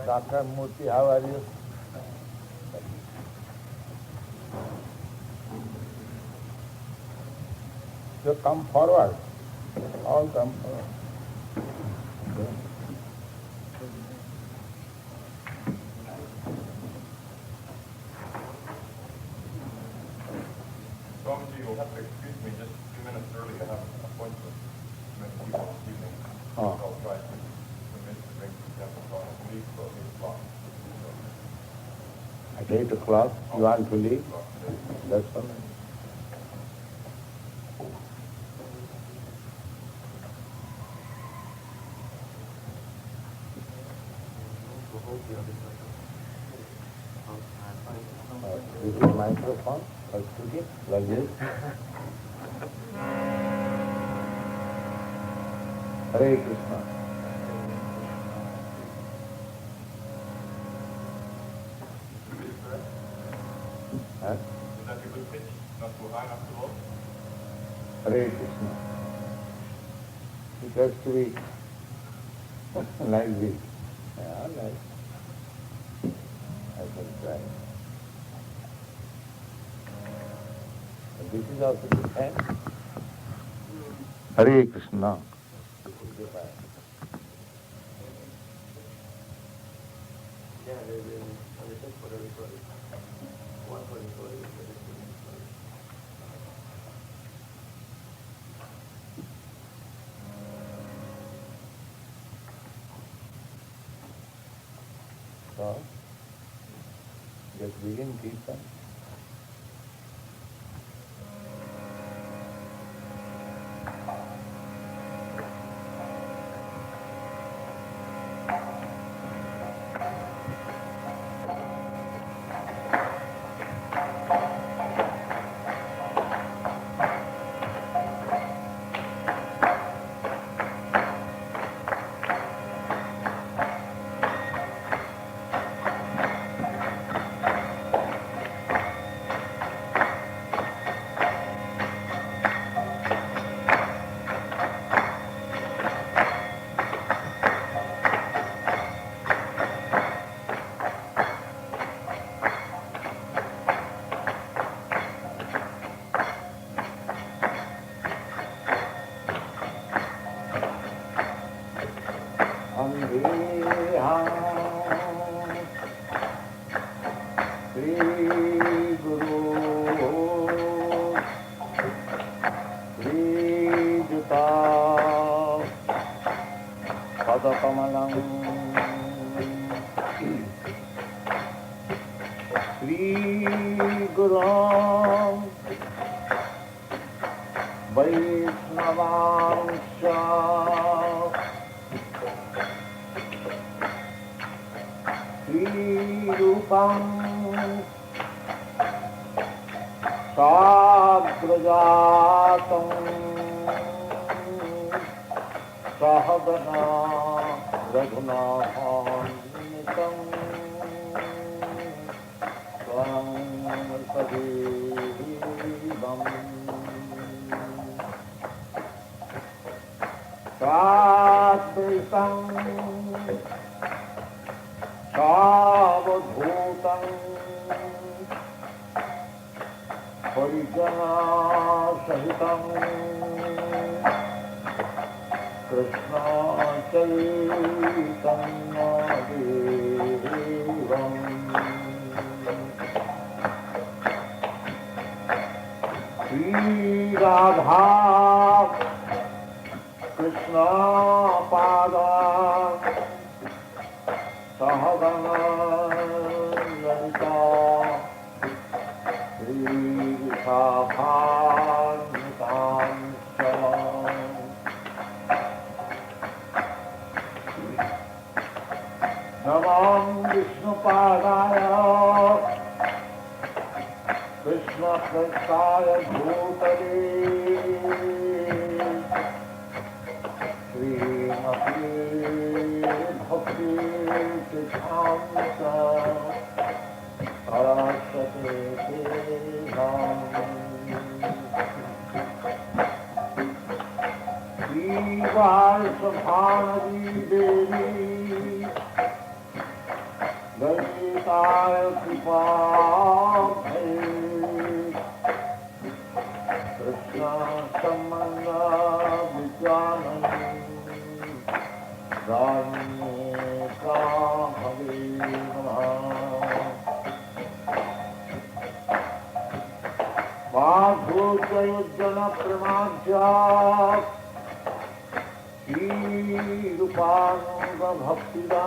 Dr. Murthy, how are you? So come forward. All come forward. Swamiji, you'll have to excuse me just a few minutes early. I have an appointment with many people this evening. Oh. I'll try to convince to bring to the temple, so I'll leave for 8 o'clock. At 8 o'clock, you want to leave? That's all right. This is microphone or studio, like this. Hare Krishna. Huh? Is that a good pitch? Not too high, not too low? Hare Krishna. It has to be like this. Yeah, like. I can try. But this is also the same. Hare Krishna. So, just begin Geeta. Krishna Chaitanya Devam Sri Radha Krishna Pada Sahagana Lalita Sri Vishakhantam Namam Vishnupadaya Krishna Prasthaya Bhutale Srimati Bhakti Siddhanta Saraswati Nam Sri Varsabhanadi Devi गीताय कृपा कृष्ण संबंध विज्ञान रामे का हरे माधुर्योज्जन प्रमाद्या रूपानुग भक्तिदा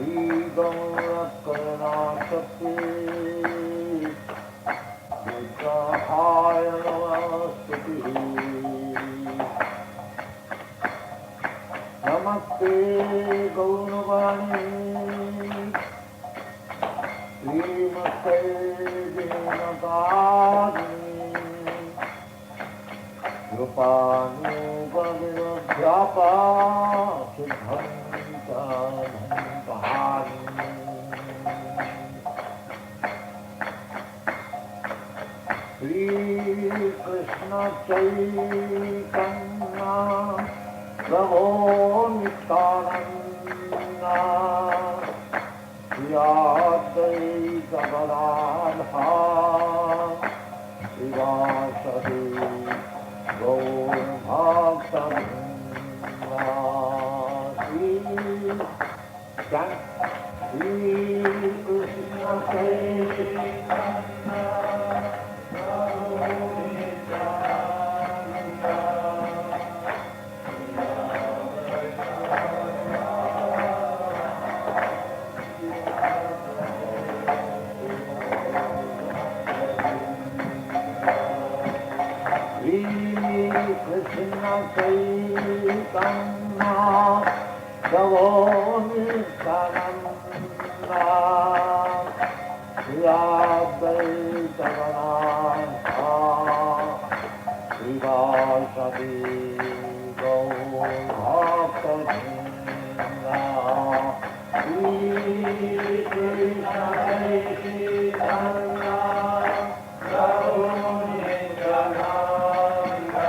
श्रीगौरकरुणा सत्ये विग्रहाय नमस्तुतिः नमस्ते गौरवाणी श्रीमते दीनदारिणी कृपानुगविरुद्ध्यापा सिद्धंताहारिणी श्रीकृष्ण चैतन्य प्रभो नित्यानंद श्री अद्वैत गदाधर श्रीवासदि गौरभक्तवृन्दा श्रीकृष्ण चैतन्य Krishna Chaitanya Prabhu Nityananda Shri Advaita Gadadhara Srivasadi Gaur Bhakta-vrinda Shri Krishna Chaitanya Prabhu Nityananda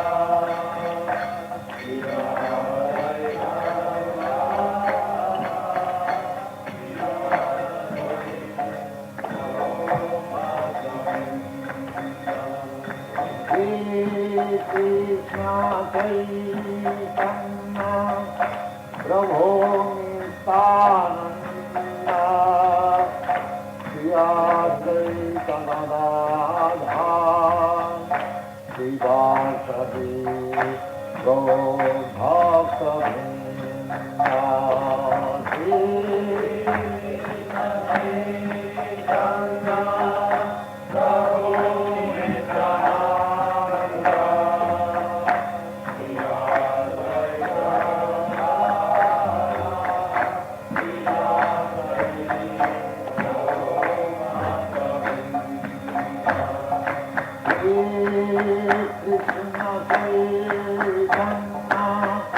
Krishna Chaitanya Prabhu Nityananda Shri Advaita Gadadhara Srivasadi Gaur Bhakta-vrinda Shri Krishna Chaitanya Prabhu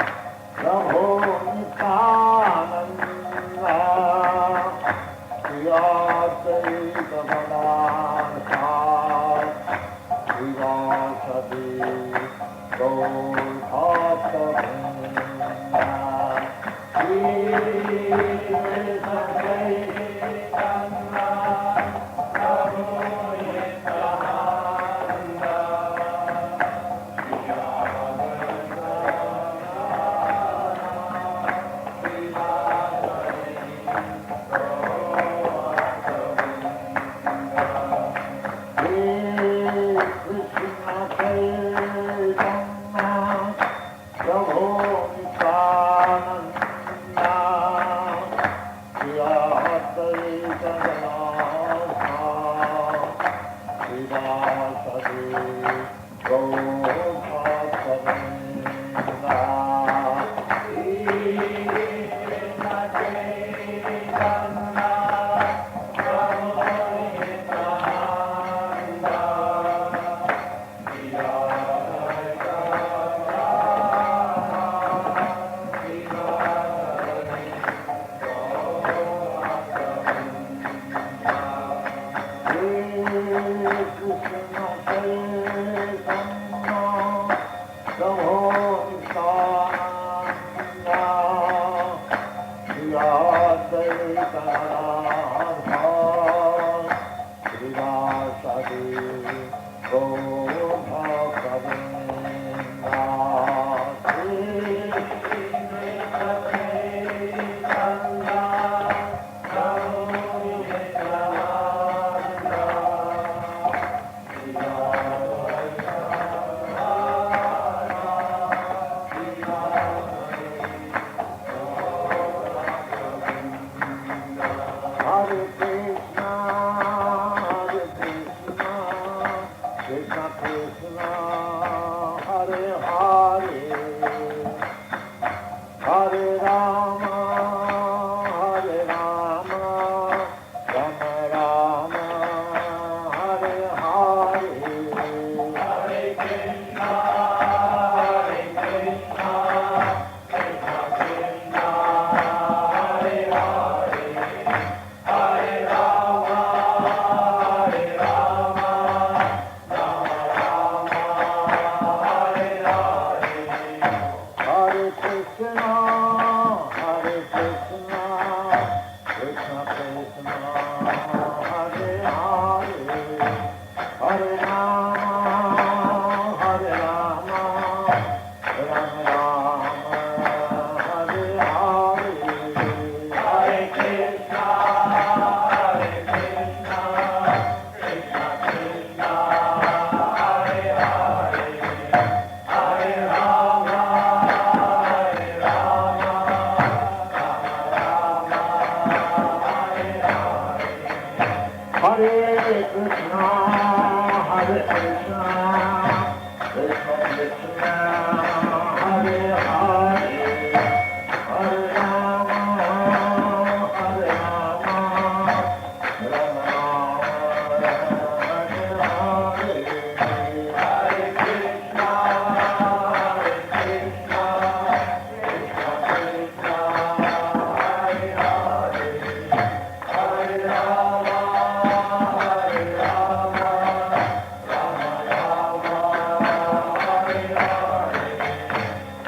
Krishna Chaitanya Prabhu Nityananda Shri Advaita Gadadhara Srivasadi Gaur Bhakta-vrinda Shri Krishna Chaitanya Prabhu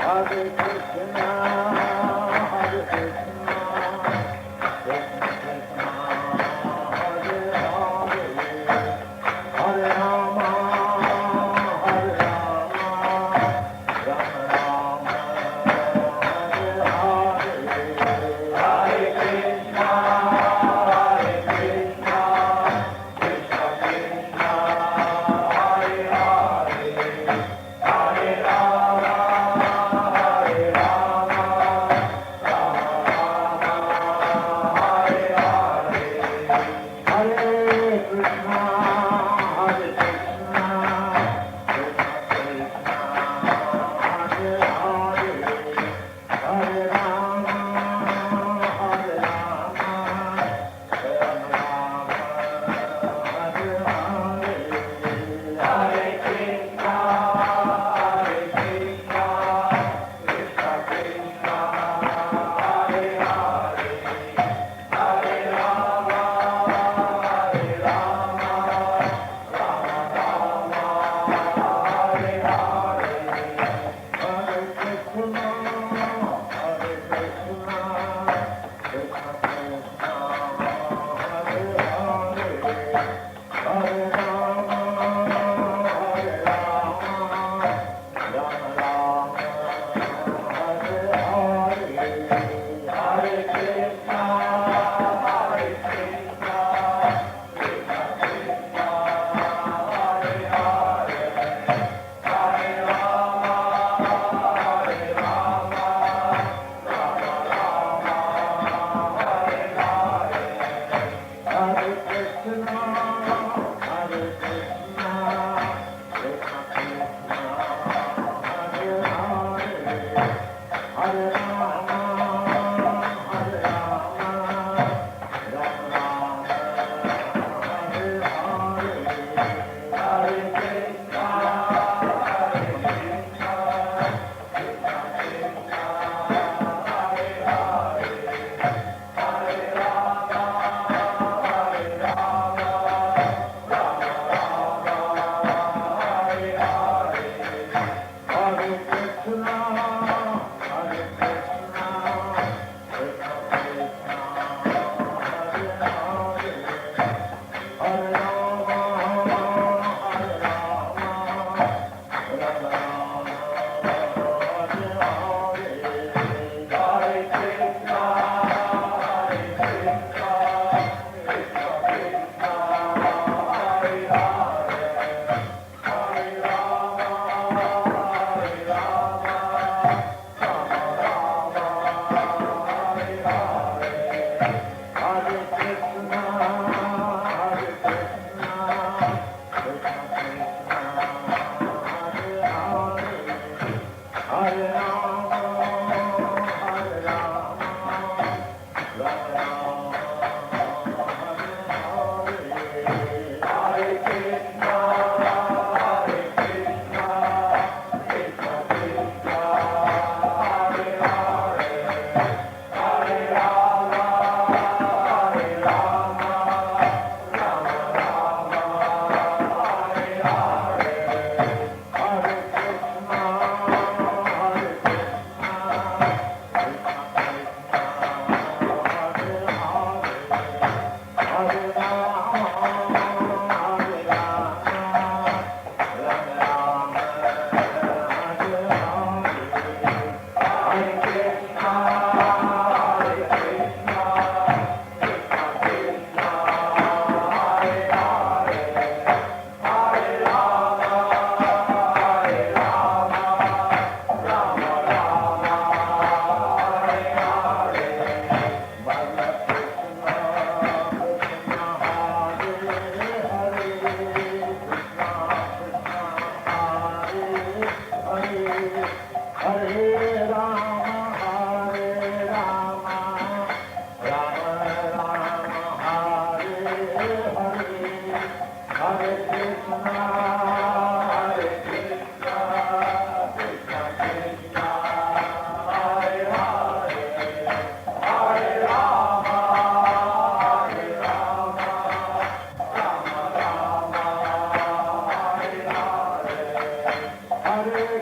Hare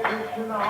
Krishna,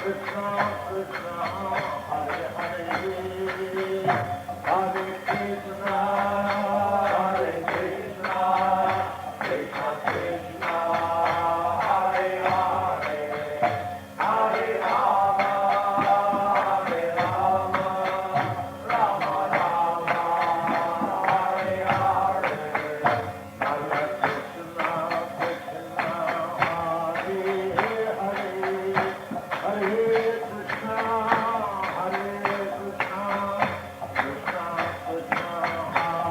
Krishna Krishna, Hare Hare, Hare Krishna, Hare Krishna, Krishna Krishna, Hare Hare, Hare Rama, Hare Rama, Rama Rama, Hare Hare, Hare Krishna, Krishna, Hare Hare, Hare Krishna, Krishna Krishna, Hare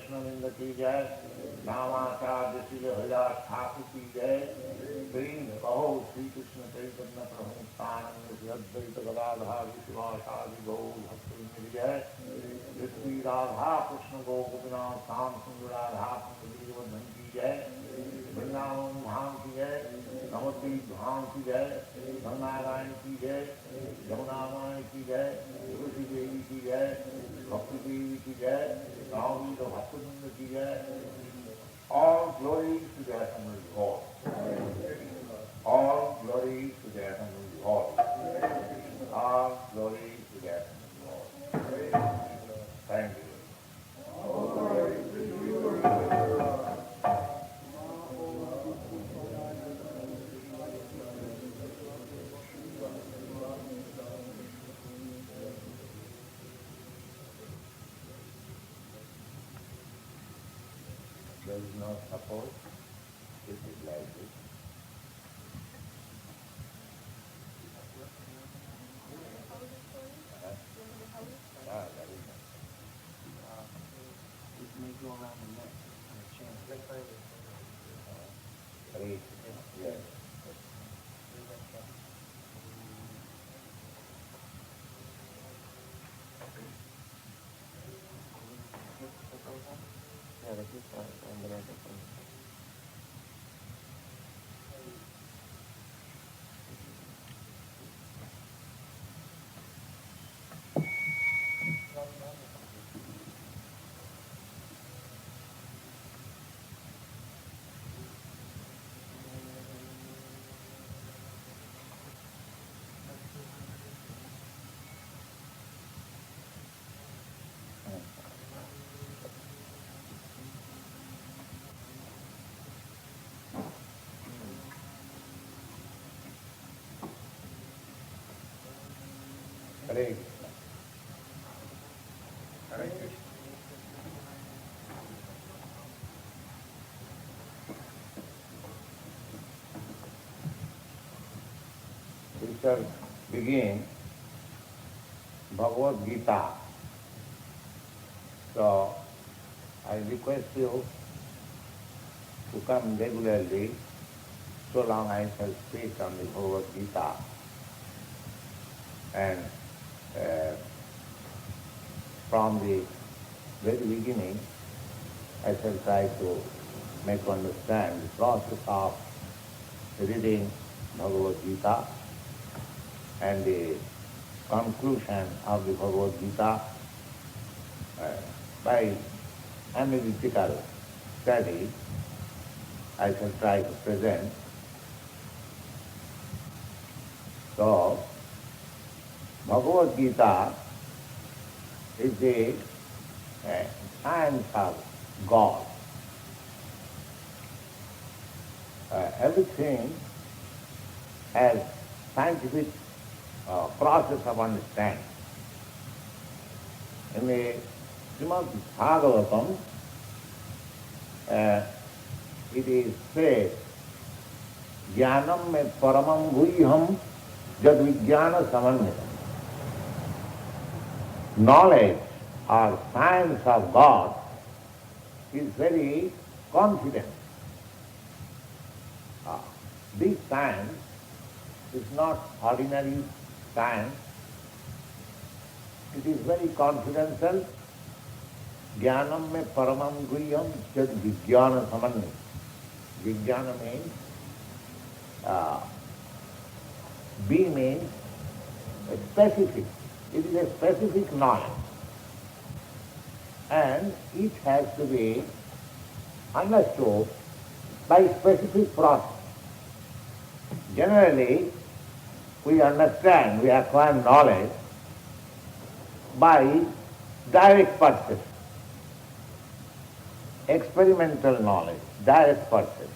वैष्णविंद की जय, नामाचार्य श्री हरिदास ठाकुर की जय, प्रेम कहो श्री कृष्ण चैतन्य प्रभु नित्यानंद श्री अद्वैत गदाधर शिवासादि गौर भक्तवृंद की जय, श्री राधा कृष्ण गोपिनाथ श्याम सुंदर राधा कुंड वीरवर्धन की जय, वृंदावन धाम की जय, नवद्वीप धाम की जय, गंगारायण की जय, यमुना माई की जय, तुलसी देवी की जय, भक्ति देवी की जय, राम भक्तवृंद की जय। All glory to the eternal God. All glory to the eternal God. All glory to the eternal God. Thank you. There is no support. It is like this. Ah, that is nice. It may go around the neck on a chain. Great. Yes. Yeah, the hip on the back of the Hare Krishna. Hare Krishna. We shall begin Bhagwat Gita. So, I request you to come regularly, so long I shall speak on the Bhagwat Gita. And from the very beginning, I shall try to make you understand the process of reading Bhagavad Gita and the conclusion of the Bhagavad Gita by analytical study. I shall try to present. So, Bhagavad Gita is the science of God. Everything has scientific process of understanding. In the Srimad Bhagavatam, it is said, Jnanam me paramam guhyam jad vijnana samannita. Knowledge or science of God is very confident. This science is not ordinary science. It is very confidential. Jnanam me paramam guhyam jad vijnana samannita. Vijnana means B means specific. It is a specific knowledge. And it has to be understood by specific process. Generally, we understand, we acquire knowledge by direct perception, experimental knowledge, direct perception.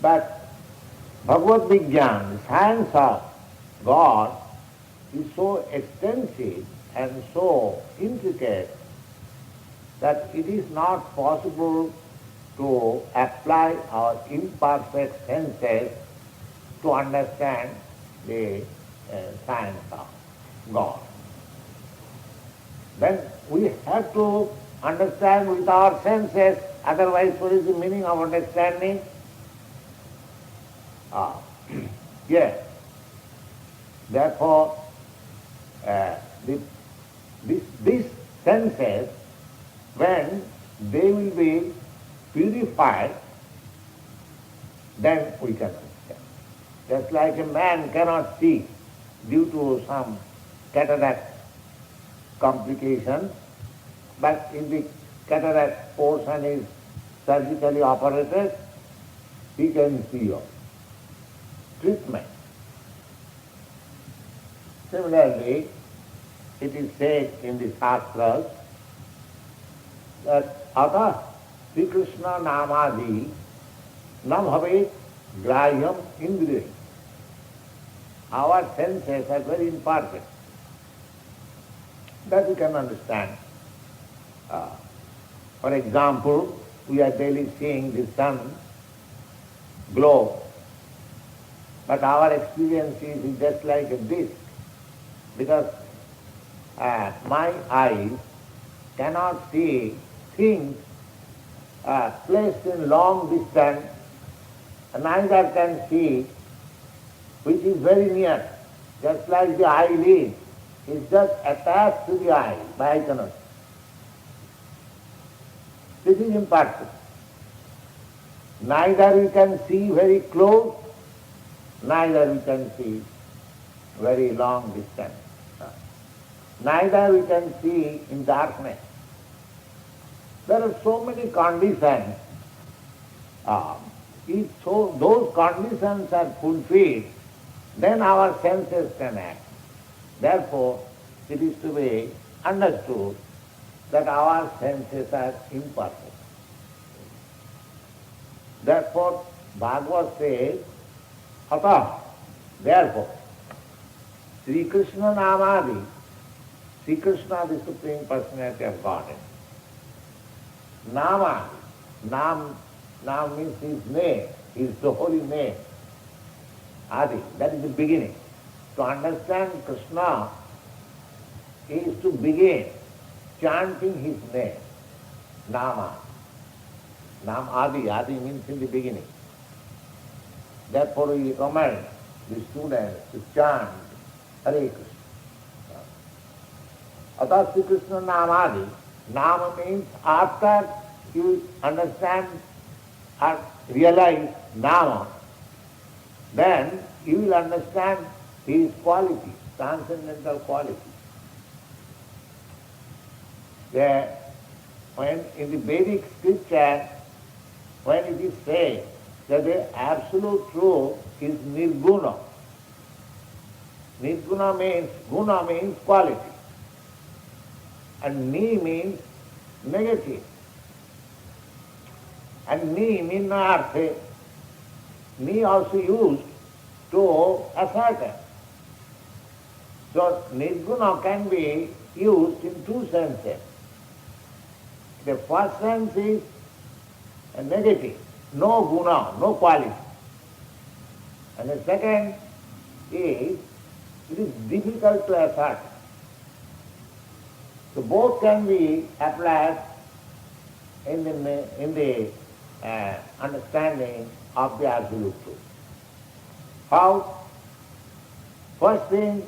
But Bhagavad Vigyan, the science of God, is so extensive and so intricate that it is not possible to apply our imperfect senses to understand the science of God. then we have to understand with our senses, otherwise what is the meaning of understanding? Ah, yes. Therefore, these senses, when they will be purified, then we can understand. Just like a man cannot see due to some cataract complication, but if the cataract portion is surgically operated, he can see all. Treatment. Similarly, it is said in the Shastras that Ata Sri Krishna Namadi na bhavet grahyam indriya. Our senses are very imperfect. That we can understand. For example, we are daily seeing the sun glow, but our experience is just like a disc, because my eyes cannot see things placed in long distance, and neither can see which is very near, just like the eyelid is just attached to the eye, but I cannot. This is imperfect. Neither we can see very close, neither we can see very long distance. Neither we can see in darkness. There are so many conditions. If those conditions are fulfilled, then our senses can act. Therefore, it is to be understood that our senses are imperfect. Therefore, Bhagwat says, Atah, therefore, Sri Krishna Namadi, Sri Krishna, the Supreme Personality of Godhead. Nama, Nam means his name, his the holy name. Adi, that is the beginning. To understand Krishna is to begin chanting his name. Nama. Nam Adi. Adi means in the beginning. Therefore we recommend the students to chant Hare Krishna. Atha Sri Krishna Namadi. Nama means after you understand or realize Nama, then you will understand his quality, transcendental quality. When in the Vedic scripture, when it is said that the absolute truth is nirguna. Nirguna means, guna means quality. And ni means negative. And ni means arthe. Ni also used to ascertain. So nirguna can be used in two senses. The first sense is a negative, no guna, no quality. And the second is, it is difficult to assert. So both can be applied in the understanding of the absolute truth. How? First thing,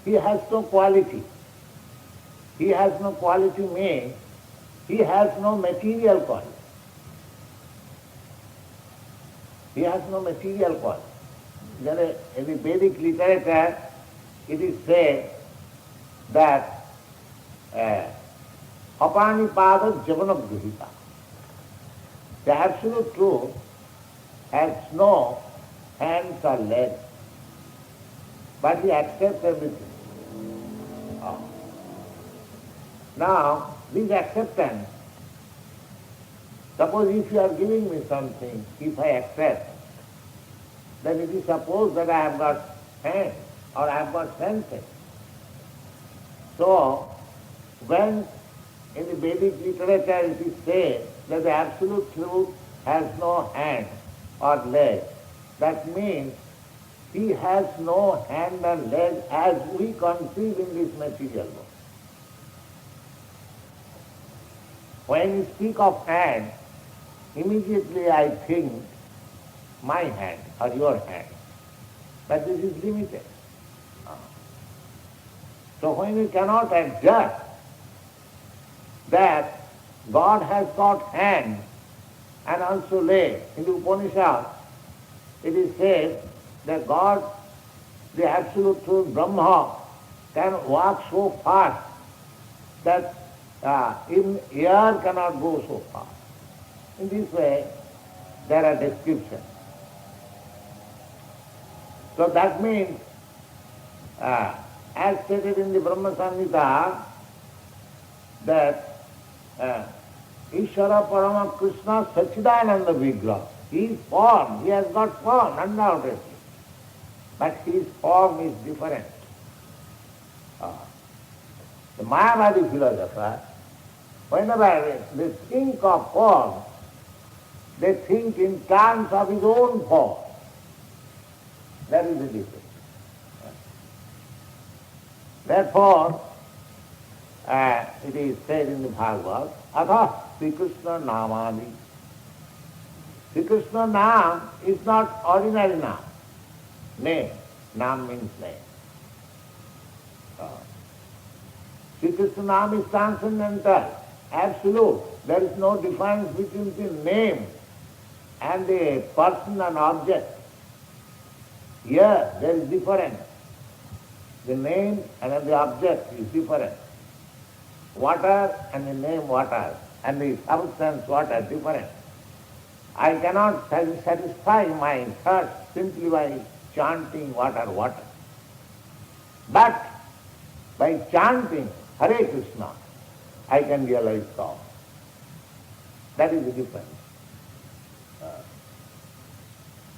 he has no quality. He has no quality means he has no material quality. He has no material quality. In the Vedic literature, it is said that apanipada javana grihita. The absolute truth has no hands or legs, but he accepts everything. Now, this acceptance, suppose if you are giving me something, if I accept, then it is supposed that I have got hands or I have got senses. So, when in the Vedic literature it is said that the absolute truth has no hand or leg, that means He has no hand and leg as we conceive in this material world. When you speak of hand, immediately I think my hand or your hand. But this is limited. So when we cannot adjust that God has got hand and also leg, in the Upanishad it is said that God, the Absolute Truth, Brahma, can walk so fast that even air cannot go so fast. In this way, there are descriptions. So that means, as stated in the Brahma Samhita, that Ishvara Parama Krishna Sachidananda Vigraha. He is form, he has got form, undoubtedly. But his form is different. The Mayavadi philosopher, whenever they think of form, they think in terms of his own form. That is the difference. Therefore, it is said in the Bhagwat, Atha Sri Krishna Namadi. Sri Krishna Nam is not ordinary Nam. Name. Nam means name. Sri Krishna Nam is transcendental, absolute. There is no difference between the name and the person and object. Here there is difference. The name and the object is different. Water and the name water and the substance water different. I cannot satisfy my thirst simply by chanting water, water. But by chanting Hare Krishna, I can realize God. That is the difference.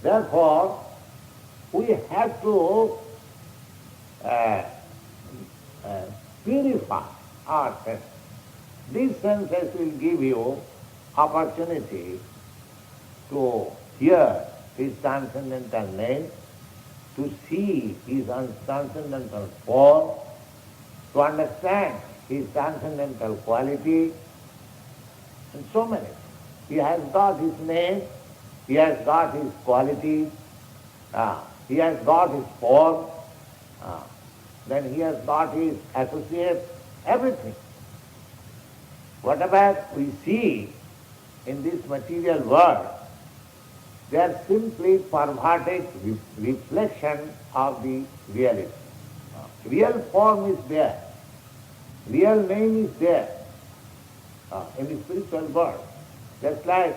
Therefore, we have to purify our senses. These senses will give you opportunity to hear his transcendental name, to see his transcendental form, to understand his transcendental quality, and so many. He has got his name, he has got his quality, he has got his form, then he has got his associates, everything. Whatever we see in this material world, they are simply perverted reflection of the reality. Real form is there, real name is there in the spiritual world. Just like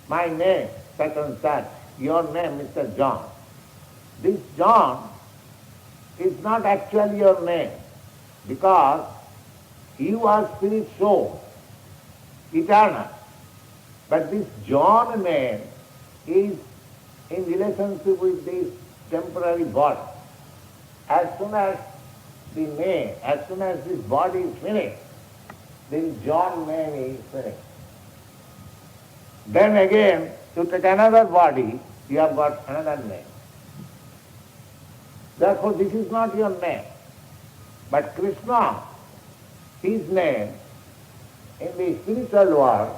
my name, such and such, your name, Mr. John. This John is not actually your name, because you are spirit soul, eternal. But this John name is in relationship with this temporary body. As soon as the name, as soon as this body is finished, this John name is finished. Then again, to take another body, you have got another name. Therefore, this is not your name. But Krishna, his name, in the spiritual world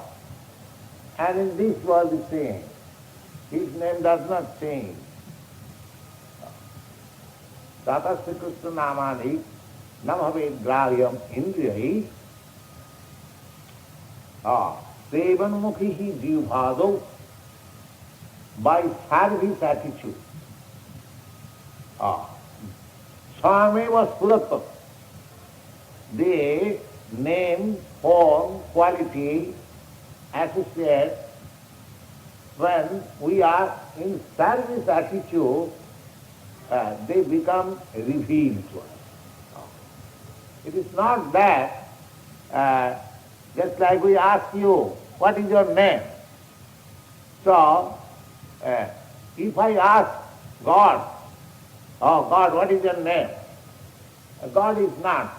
and in this world the same. His name does not change. Tata Sri Krishna Namani Namave Grahyam Indriyahi Sevan Mukhihi Jivbhado, by service attitude. Swameva Spuratva, the name, form, quality, associate, when we are in service attitude, they become revealed to us. It is not that, just like we ask you, what is your name? So, if I ask God, oh God, what is your name? God is not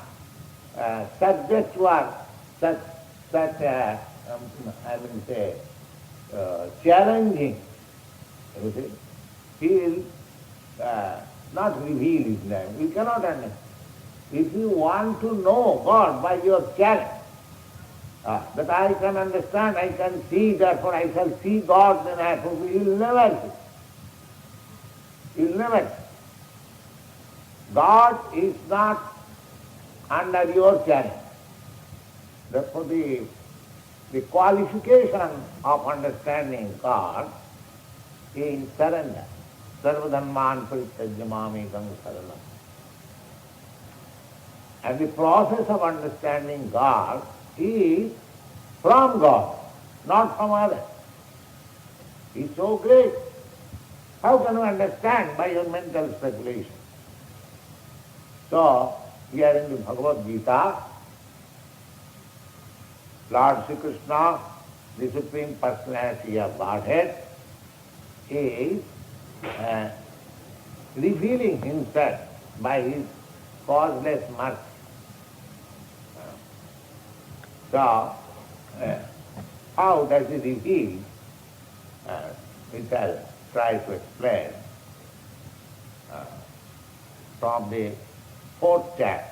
subject to our such challenging. You see? He will not reveal his name. You cannot understand. If you want to know God by your channel, that I can understand, I can see, therefore I shall see God, then I will, you will never see. You will never see. God is not under your channel. Therefore the qualification of understanding God is surrender. Sarvadhamman parityajya mamekam saranam. And the process of understanding God is from God, not from others. It's so great. How can you understand by your mental speculation? So, here in the Bhagavad Gita, Lord Sri Krishna, the Supreme Personality of Godhead, is revealing himself by his causeless mercy. So, how does he reveal? We shall try to explain from the fourth chapter.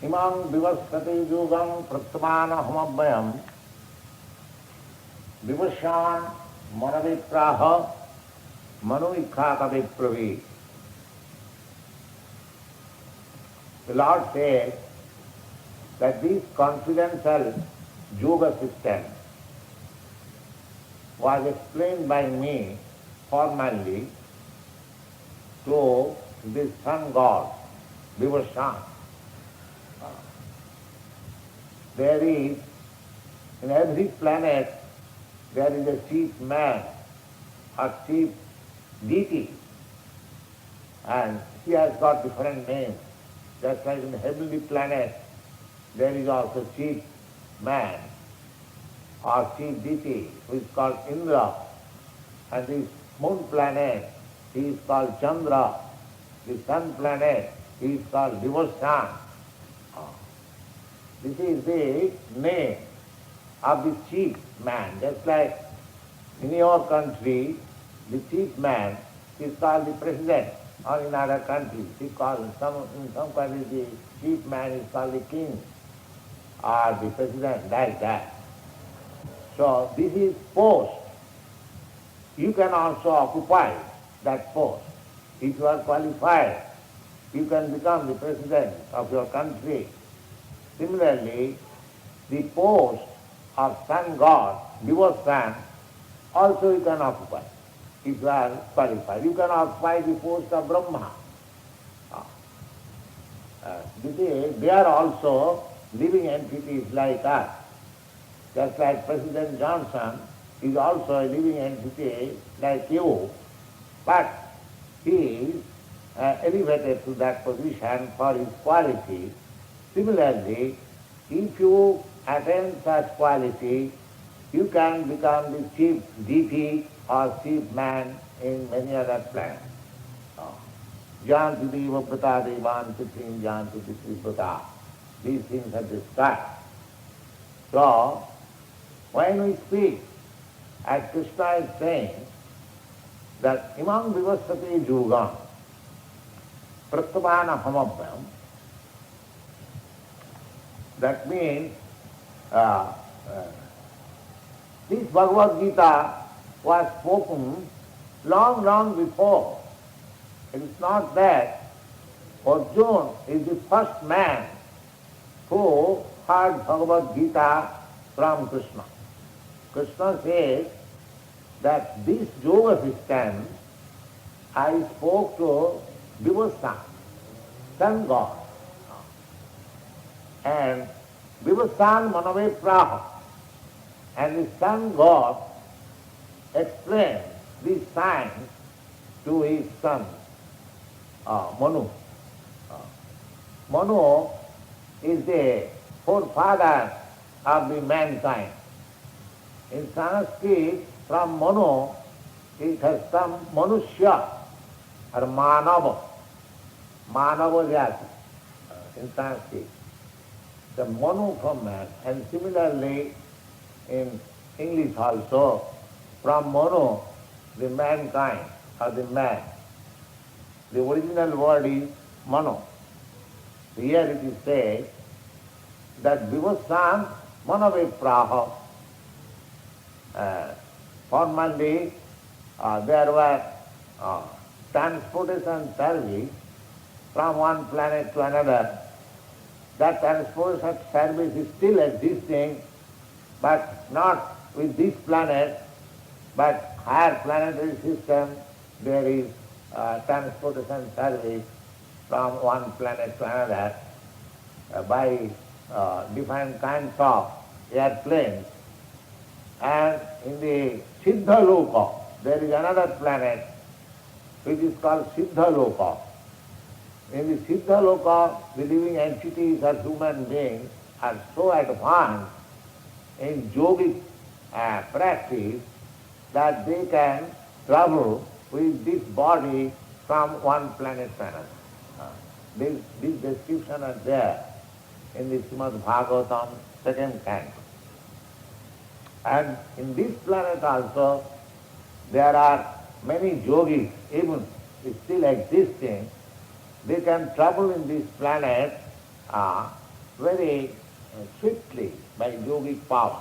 Imam vivasvati yugam pratmana hamabhyam vivasyan manavipraha manuikhaka vipravi. The Lord says that this confidential yoga system was explained by me formally to this sun god, Vivasyan. There is, in every planet, there is a chief man or chief deity, and he has got different names. Just like in the heavenly planet, there is also chief man or chief deity who is called Indra, and this moon planet, he is called Chandra. The sun planet, he is called Vivasyan. This is the name of the chief man. Just like in your country, the chief man is called the president, or in other countries, in some countries the chief man is called the king or the president, like that. So this is post. You can also occupy that post. If you are qualified, you can become the president of your country. Similarly, the post of sun god, Vivasyan, also you can occupy, if you are qualified. You can occupy the post of Brahma. They are also living entities like us. Just like President Johnson is also a living entity like you, but he is elevated to that position for his quality. Similarly, if you attain such quality, you can become the chief deity or chief man in many other planets. Janti deva prata devan pitrim janti pitri prata. These things are described. So, when we speak, as Krishna is saying, that imam vivasvati yugam pratmana hamabhyam, that means this Bhagavad Gita was spoken long, long before. It is not that Arjuna is the first man who heard Bhagavad Gita from Krishna. Krishna says that this yoga system I spoke to Vivasyan, sun god. And Vivasyan Manave Praha, and the sun god explained these signs to his son, Manu. Manu is the forefather of the mankind. In Sanskrit, from Manu, it has come Manusya or Manava, Manava Jati. in Sanskrit. The mono from man, and similarly in English also, from mono, the mankind or the man. The original word is mono. Here it is said that Vivasam Manovipraha. Formerly there were transportation service from one planet to another. That transportation service is still existing, but not with this planet, but higher planetary system. There is transportation service from one planet to another by different kinds of airplanes. And in the Siddha Loka, there is another planet which is called Siddha Loka. In the Siddha Loka, the living entities or human beings are so advanced in yogic practice that they can travel with this body from one planet to another. This description are there in the Srimad Bhagavatam, second canto. And in this planet also, there are many yogis, even still existing. They can travel in this planet very swiftly by yogic power.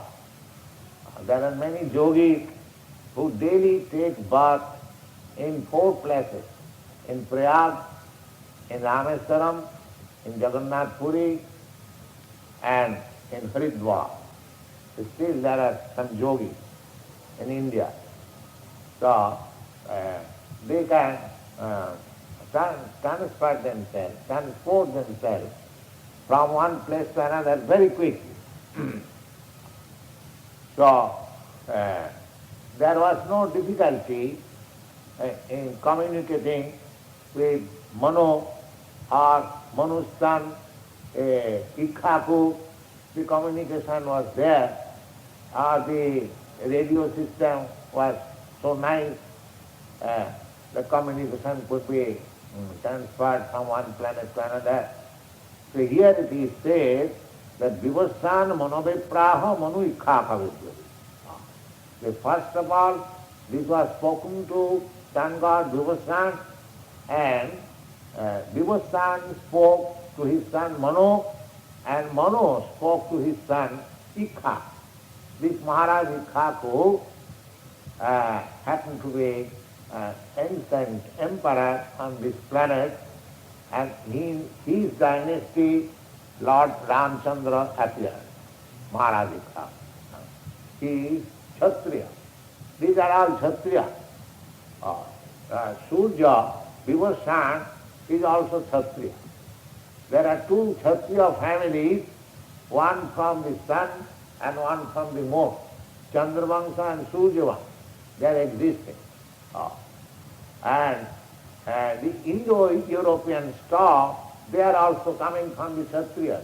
There are many yogis who daily take birth in 4 places, in Prayag, in Rameswaram, in Jagannath Puri, and in Haridwar. Still there are some yogis in India. So they can transport themselves from one place to another very quickly. So there was no difficulty in communicating with Mano or Manu's son, Ikhaku. The communication was there. The radio system was so nice. The communication could be transferred from one planet to another. So here it is said that Vivassan Manovipraha Manu Ikhaka Vidyati. First of all, this was spoken to sun god Vivassan, and Vivassan spoke to his son Manu, and Manu spoke to his son Ikha. This Maharaj Ikhaku happened to be ancient emperor on this planet, and in his dynasty Lord Ramchandra appeared, Maharaj Ikhaku. He is Kshatriya. These are all Kshatriya. Surya, Vivassan, is also Kshatriya. There are 2 Kshatriya families, one from the sun and one from the moon. Chandravansha and Suryavansha, they are existing. And the Indo-European stock, they are also coming from the Kshatriyas.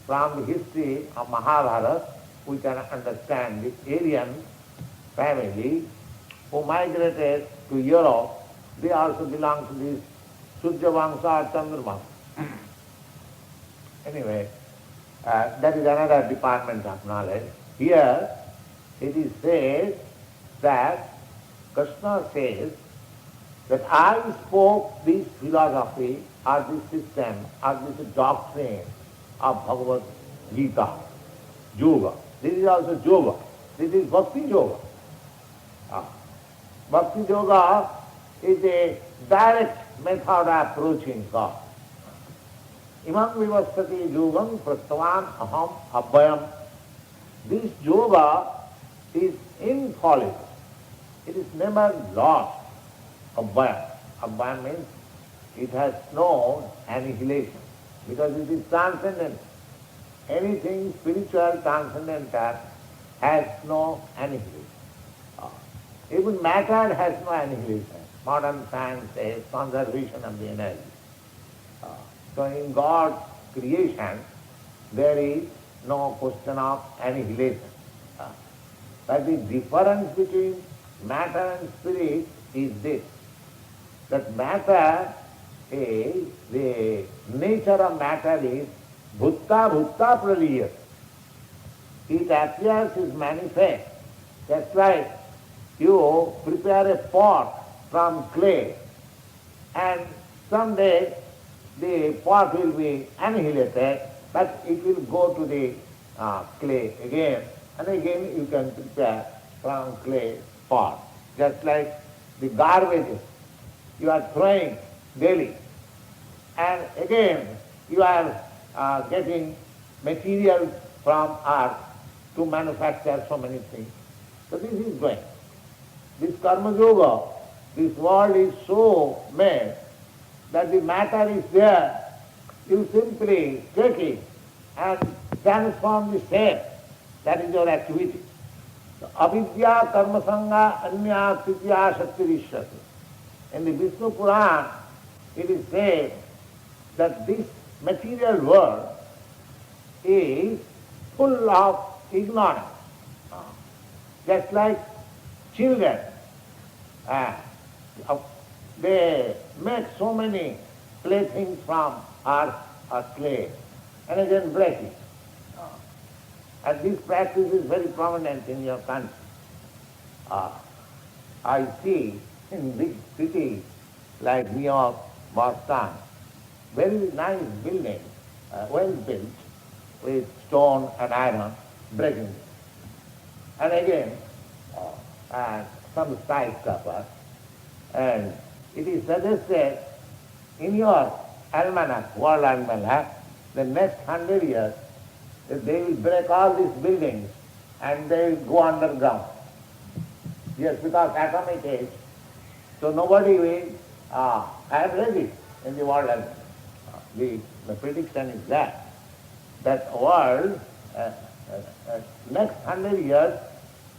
From the history of Mahabharata, we can understand the Aryan family who migrated to Europe, they also belong to this Suryavansha or Chandravansha. Anyway, that is another department of knowledge. Here it is said that Krishna says that I spoke this philosophy or this system or this doctrine of Bhagwat Geeta, yoga. This is also yoga. This is bhakti yoga. Bhakti yoga is a direct method of approaching God. Imam vivastati yogam prastavan aham abhayam. This yoga is infallible. It is never lost. Abhayam. Abhayam means it has no annihilation, because it is transcendent. Anything spiritual, transcendental has no annihilation. Even matter has no annihilation. Modern science says conservation of the energy. So in God's creation, there is no question of annihilation. But the difference between matter and spirit is this, that matter the nature of matter is bhutta bhutta praliyat. It appears, is manifest. That's right. You prepare a pot from clay and someday the pot will be annihilated, but it will go to the clay again, and again you can prepare from clay pot. Just like the garbage you are throwing daily, and again you are getting material from earth to manufacture so many things. So this is going. This karma yoga, this world is so made that the matter is there. You simply take it and transform the shape. That is your activity. Avidya karma sangha anya titya shaktirishyati. In the Vishnu Puran, it is said that this material world is full of ignorance. Just like children, they make so many playthings from earth or clay and again break it. And this practice is very prominent in your country. I see in big cities like New York, Boston, very nice buildings, well built, with stone and iron, breaking it. And again, some skyscraper, and it is suggested in your almanac, world almanac, the next 100 years, that they will break all these buildings and they will go underground. Yes, because atomic age, so nobody will, I have read it in the world almanac. The prediction is that world, next 100 years,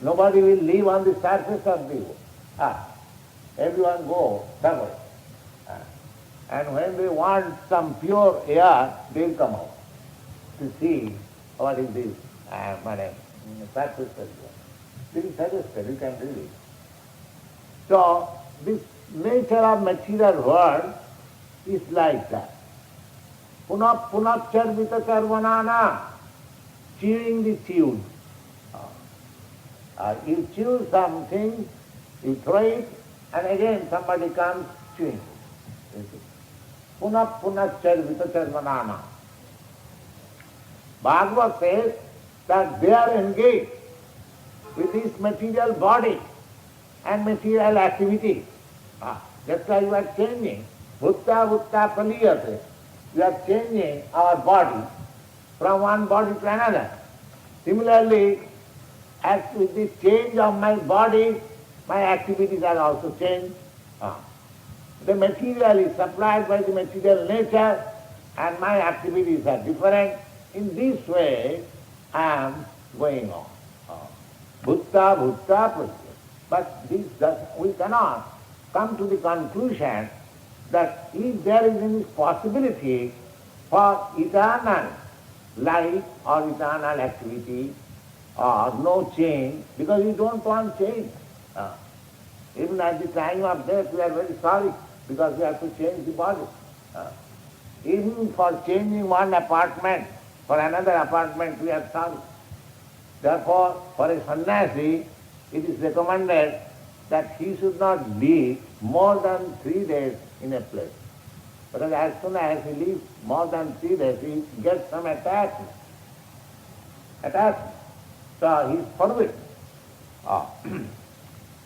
nobody will live on the surface of the earth. Everyone go somewhere. And when they want some pure air, they will come out to see what is this surface of the earth. This is suggested, you can read it. So, this nature of material world is like that. Punapcharvita karvanana, chewing the chewed. You chew something, you throw it, and again somebody comes chewing it. Punapcharvita karvanana. Bhagwat says that they are engaged with this material body and material activity. Just like you are changing, bhutta bhutta paliyate. We are changing our body from one body to another. Similarly, as with the change of my body, my activities are also changed. The material is supplied by the material nature and my activities are different. In this way, I am going on. Bhutta bhutta prasya. But we cannot come to the conclusion that if there is any possibility for eternal life or eternal activity or no change, because we don't want change. Even at the time of death we are very sorry because we have to change the body. Even for changing one apartment for another apartment we are sorry. Therefore, for a sannyasi, it is recommended that he should not live more than 3 days in a place. Because as soon as he lives more than 3 days, he gets some attachment. So he is forbidden.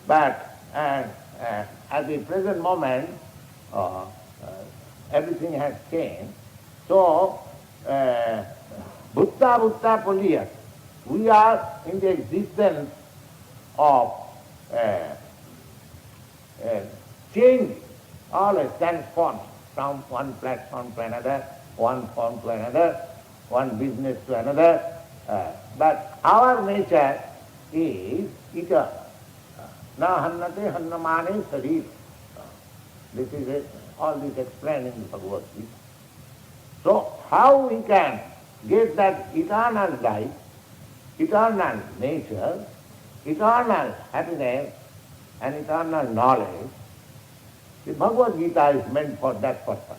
But at the present moment, everything has changed. So, bhutta bhutta poliyat. We are in the existence of change, always transform from one platform to another, one form to another, one business to another. But our nature is eternal. Na hannate hannamane sarir. This is it. All this explained in the Bhagwat Gita. So how we can get that eternal life, eternal nature, eternal happiness and eternal knowledge The Bhagavad Gita is meant for that purpose.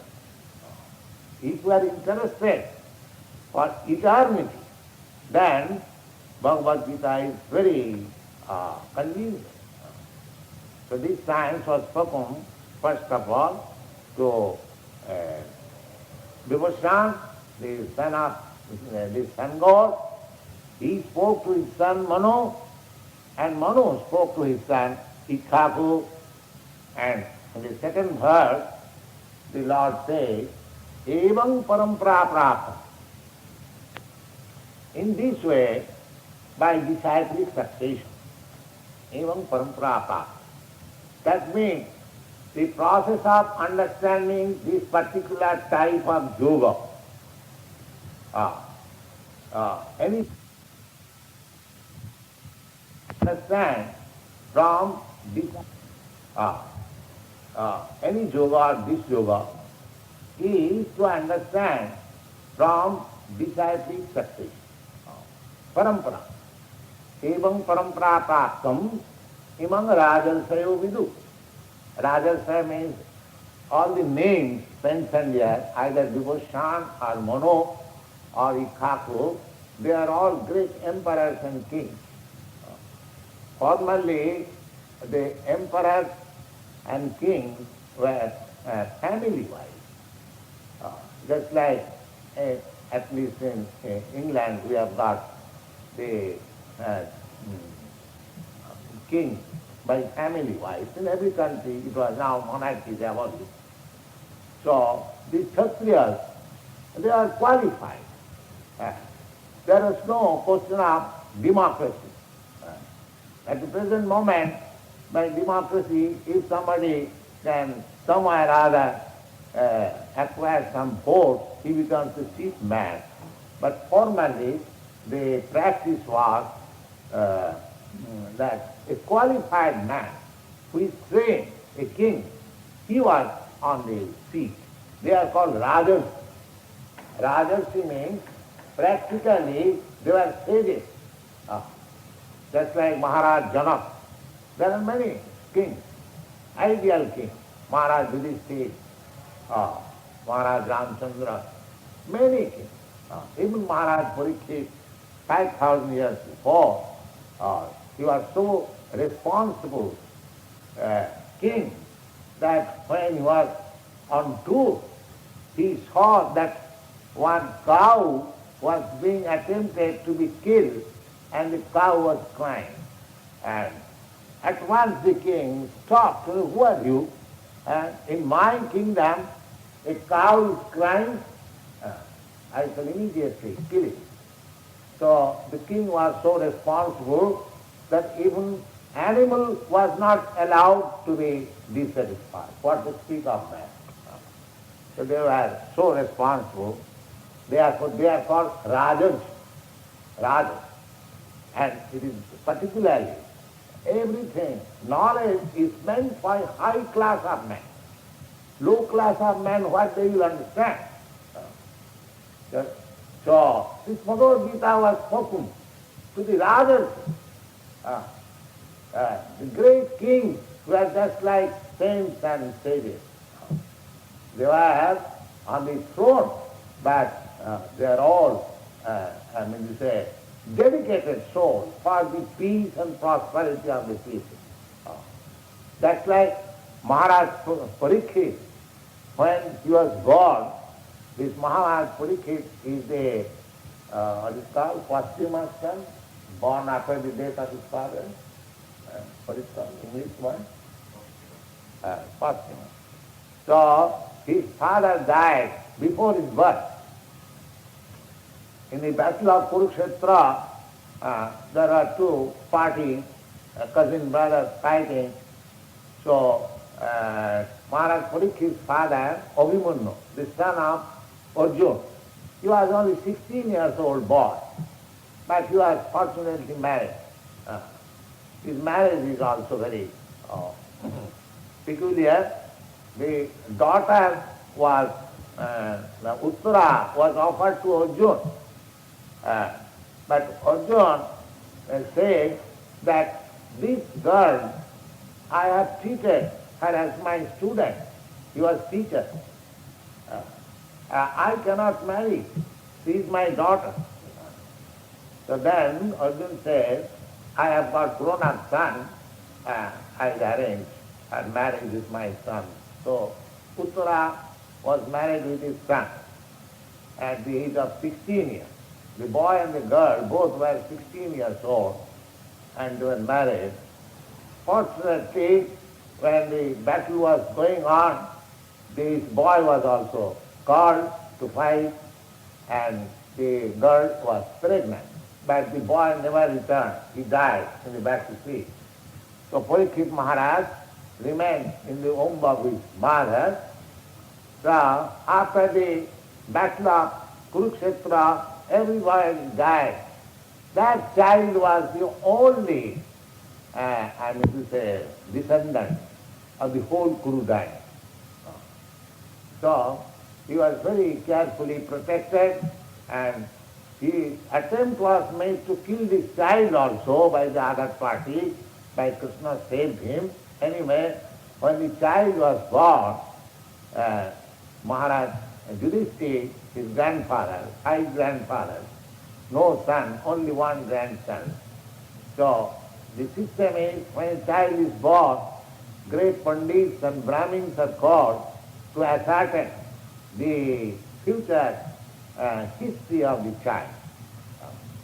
If you are interested for eternity, then Bhagavad Gita is very convenient. So this science was spoken, first of all, to Vibhushan, the son of the sun god. He spoke to his son Manu, and Manu spoke to his son Ikhaku. And in the second verse, the Lord says, Evam parampara prapta. In this way, by disciplic succession, Evam parampara prapta. That means the process of understanding this particular type of yoga, any understand from this, any yoga or this yoga is to understand from disciplic succession. Parampara. Evam parampara praptam imang rajarsayo vidu. Rajarsaya means all the names mentioned here, either Vibhushan or Manu or Ikhaku, they are all great emperors and kings. Formerly, the emperors and kings were family-wise. Just like, at least in England, we have got the king by family-wise. In every country, it was now monarchies have all this. So, these Kshatriyas, they are qualified. There is no question of democracy. At the present moment, by democracy, if somebody can somewhere or other acquire some vote, he becomes a chief man. But formerly, the practice was that a qualified man who is trained, a king, he was on the seat. They are called Rajas. Rajarsi means practically they were sages. Just like Maharaj Janak. There are many kings, ideal kings. Maharaj Yudhishthira, Maharaj Ramchandra, many kings. Even Maharaj Parikshit, 5,000 years before, he was so responsible king that when he was on tour, he saw that one cow was being attempted to be killed and the cow was crying. And at once the king stopped. Who are you? And in my kingdom, a cow is crying, I shall immediately kill it. So the king was so responsible that even animal was not allowed to be dissatisfied. What to speak of man? So they were so responsible. They are called Rajas. Rajas. And it is particularly everything. Knowledge is meant for high class of men. Low class of men, what they will understand. So this Bhagavad Gita was spoken to the Rajas. The great kings were just like saints and sages. They were on the throne, but they are all, dedicated souls for the peace and prosperity of the people. That's like Maharaj Parikshit, when he was born, this Maharaj Parikshit is the, what is called, posthumous son, born after the death of his father. What is called, English one? Posthumous. So, his father died before his birth. In the battle of Kurukshetra, there are two parties, cousin brothers fighting. So, Maharaj Parikshit's father, Abhimanyu, the son of Arjuna, he was only 16 years old boy, but he was fortunately married. His marriage is also very peculiar. The daughter was, Uttara was offered to Arjuna. But Arjuna said that this girl I have treated her as my student. He was teacher. I cannot marry. She is my daughter. So then Arjuna says, I have got grown-up son. I arrange her marriage with my son. So Uttara was married with his son at the age of 16 years. The boy and the girl both were 16 years old and they were married. Fortunately, when the battle was going on, this boy was also called to fight and the girl was pregnant. But the boy never returned. He died in the battlefield. So Parikshit Maharaj remained in the womb of his mother. So after the battle of Kurukshetra, everybody died. That child was the only, descendant of the whole Kuru dynasty. So he was very carefully protected, and his attempt was made to kill this child also by the other party, but Krishna saved him. Anyway, when the child was born, Maharaj Yudhishthira, his grandfather, 5 grandfathers, no son, only one grandson. So the system is, when a child is born, great pandits and Brahmins are called to ascertain the future history of the child.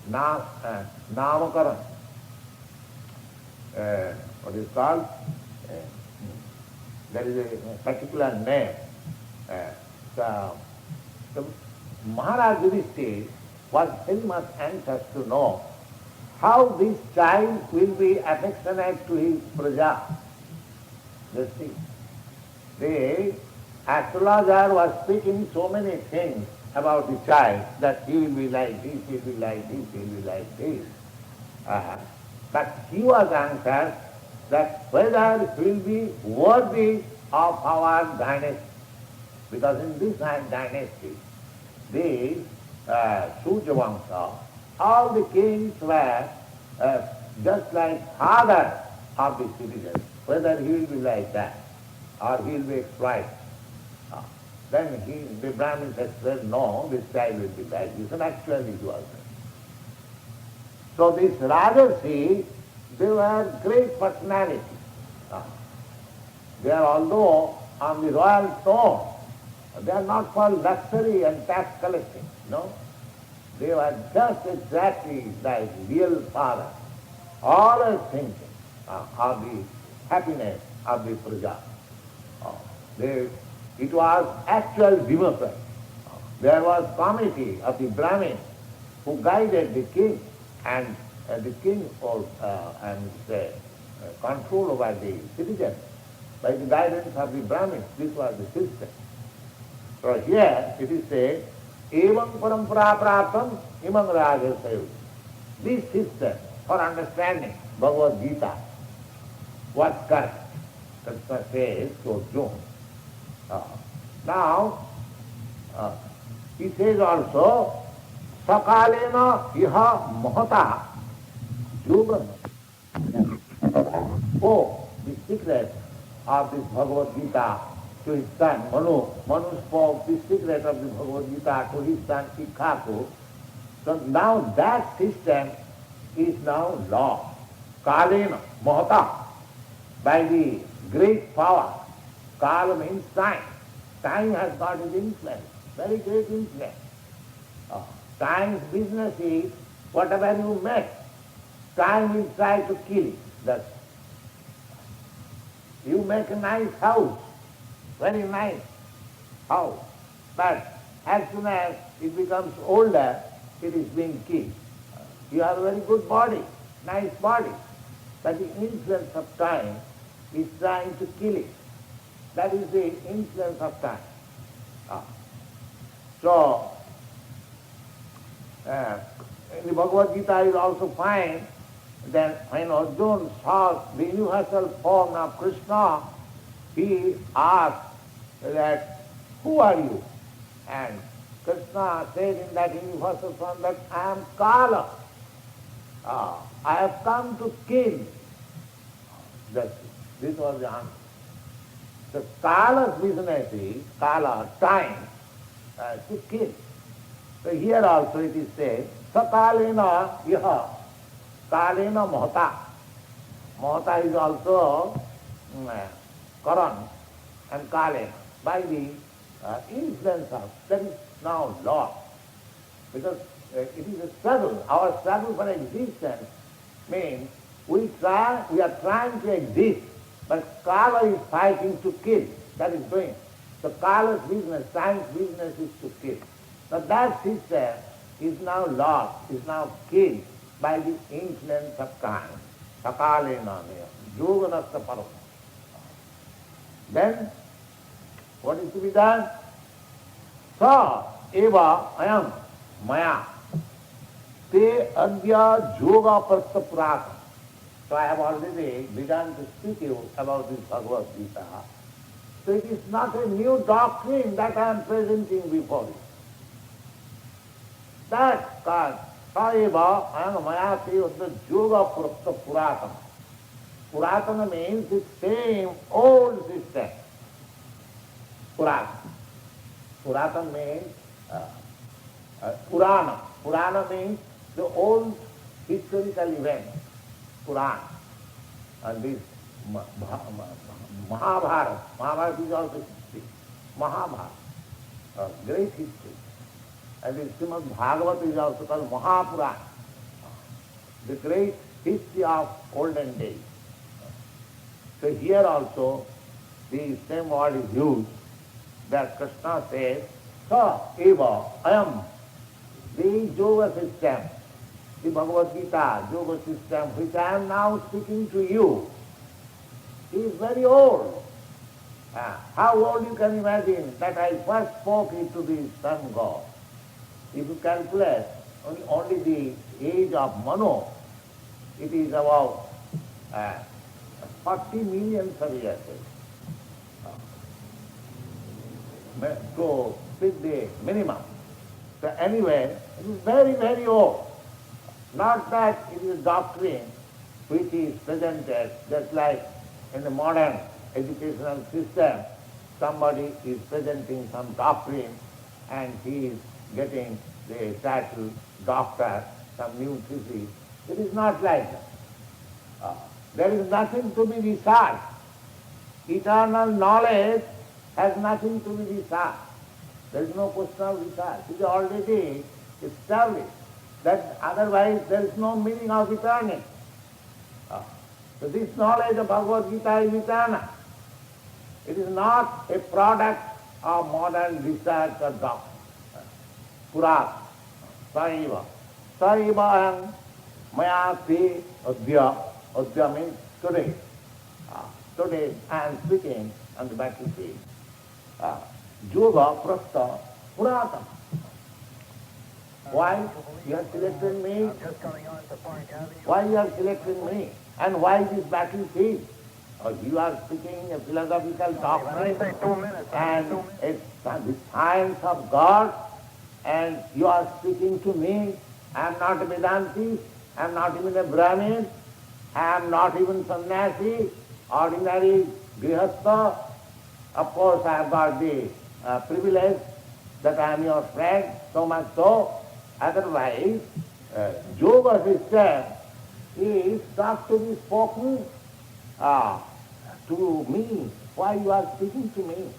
Namakaran, what is called? There is a particular name. So Maharaj Yudhishthira was very much anxious to know how this child will be affectionate to his praja. Just see. The astrologer was speaking so many things about the child, that he will be like this, he will be like this, he will be like this. But he was anxious that whether he will be worthy of our dynasty. Because in this dynasty, the Sujavamsa, all the kings were just like father of the citizens, whether he will be like that or he will be exploited. Then the Brahmin said, no, this child will be like this, and actually he was. So these Rajarsi, they were great personalities. They are, although on the royal throne, they are not for luxury and tax collecting, no. They were just exactly like real father, always thinking of the happiness of the praja. It was actual democracy. There was committee of the Brahmins who guided the king, and the king was control over the citizens by the guidance of the Brahmins. This was the system. So here it is said, Evam parampara praptam imam rajasayu. This system for understanding Bhagwat Geeta was correct. Krishna says to Arjuna. Now, he says also, Sakalena iha mahata yugan. Oh, the secret of this Bhagavad Gita to his son Manu. Manu spoke the secret of the Bhagavad Gita to his son Ikhaku. So now that system is now law. Kalena mahata, by the great power. Kala means time. Time has got its influence, very great influence. Time's business is, whatever you make, time will try to kill it. That's you make a nice house, very nice house, but as soon as it becomes older, it is being killed. You have a very good body, nice body, but the influence of time is trying to kill it. That is the influence of time. So, in the Bhagavad Gita you also find that when Arjuna saw the universal form of Krishna, he asked that, who are you? And Krishna said in that universal form that I am Kala. I have come to kill. This was the answer. The Kala's business is, Kala, time, to kill. So here also it is said, Sakalena Iha, Kalena Mohta. Mohta is also Karan and Kalena, by the influence of, that is now lost. Because it is a struggle. Our struggle for existence means we are trying to exist, but Kala is fighting to kill. That is doing. So Kala's business, time's business is to kill. Now that system is now lost, is now killed by the influence of time. Sakalena Yoganasta Param. Then, what is to be done? Sa eva ayam maya te adya yoga prastha purata. So I have already begun to speak to you about this Bhagwat Gita. So it is not a new doctrine that I am presenting before you. That sa eva ayam maya te adya yoga prastha purata. Puratana means the same old system. Purana. Puratan means Purana. Purana means the old historical event. Purana. And this Mahabharata. Mahabharata is also history. Mahabharata, great history. And this Srimad Bhagwat is also called Mahapurana, the great history of olden days. So here also the same word is used, that Krishna says, Sa eva ayam, the yoga system, the Bhagavad Gita yoga system which I am now speaking to you, is very old. How old you can imagine that I first spoke it to the sun god. If you calculate only the age of Mano, it is about 40 millions of years. To pick the minimum. So anyway, it is very, very old. Not that it is a doctrine which is presented just like in the modern educational system. Somebody is presenting some doctrine and he is getting the title doctor, some new thesis. It is not like that. There is nothing to be researched. Eternal knowledge has nothing to be researched. There is no question of research. It is already established that otherwise there is no meaning of eternity. So this knowledge of Bhagavad Gita is eternal. It is not a product of modern research or doctrine. Purat, Saiva. Saiva aham maya te adya. Adya means today. Today I am speaking on the battlefield. Yoga prastha purata. Why you have selected me? Why you have selected me? And why this battlefield? You are speaking a philosophical doctrine and the science of God, and you are speaking to me. I am not a Vedanti, I am not even a Brahmin, I am not even sannyasi, ordinary grihastha. Of course I have got the privilege that I am your friend, so much so. Otherwise, yoga system is not to be spoken to me. Why you are speaking to me?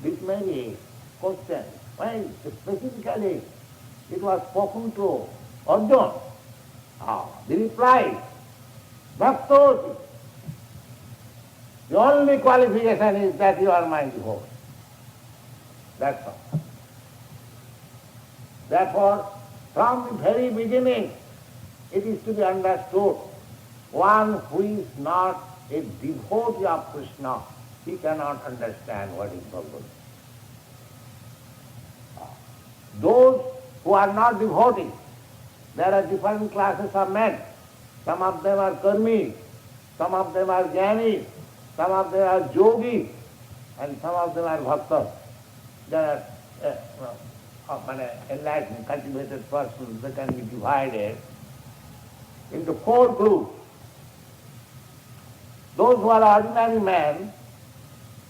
This may be question. Why specifically it was spoken to Arjuna? The reply, Bhaktosi. The only qualification is that you are my devotee. That's all. Therefore, from the very beginning, it is to be understood, one who is not a devotee of Krishna, he cannot understand what is Bhagavad. Those who are not devotees, there are different classes of men. Some of them are karmis, some of them are jnanis, some of them are yogis, and some of them are bhaktas. They are enlightened, cultivated persons. They can be divided into 4 groups. Those who are ordinary men,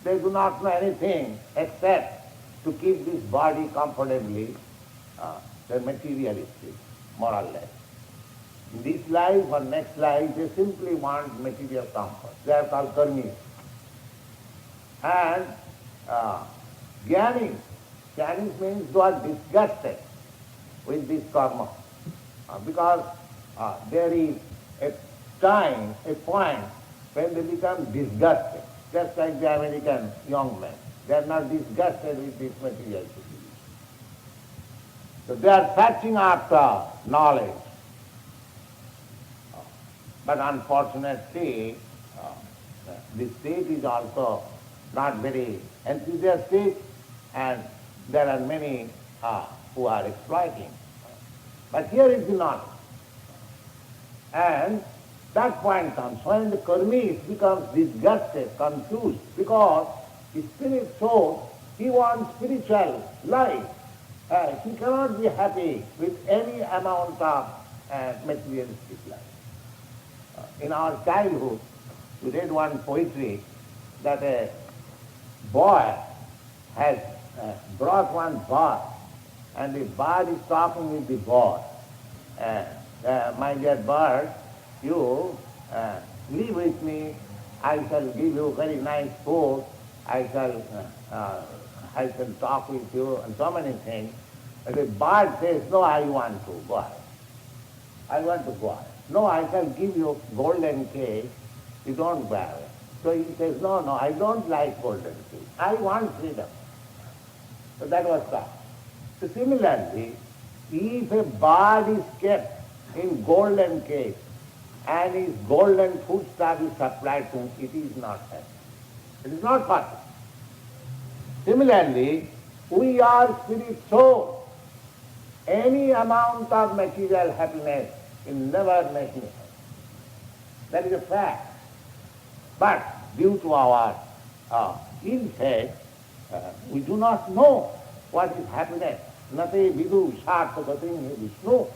They do not know anything except to keep this body comfortably. They're materialistic, more or less. In this life or next life, they simply want material comfort. They are called karmis. And jnanis. Jnanis means they are disgusted with this karma. Because there is a time, a point when they become disgusted, just like the American young men. They are not disgusted with this material situation. So they are searching after knowledge. But unfortunately, this state is also not very enthusiastic, and there are many who are exploiting. But here is the knowledge. And that point comes when the karmis becomes disgusted, confused, because the spirit soul, he wants spiritual life. He cannot be happy with any amount of materialistic life. In our childhood, we read one poetry that a boy has brought one bird, and the bird is talking with the boy. My dear bird, you live with me, I shall give you very nice food, I shall talk with you, and so many things. But the bird says, no, I want to go out. I want to go out. No, I shall give you golden cake, you don't go away. So he says, no, I don't like golden cake. I want freedom. So that was that. So similarly, if a bird is kept in golden cage and his golden foodstuff is supplied to him, it is not happy. It is not possible. Similarly, we are spirit soul. Any amount of material happiness will never make me happy. That is a fact. But due to our ill fate, we do not know what is happiness. Nate vidu sartha gatim Vishnu.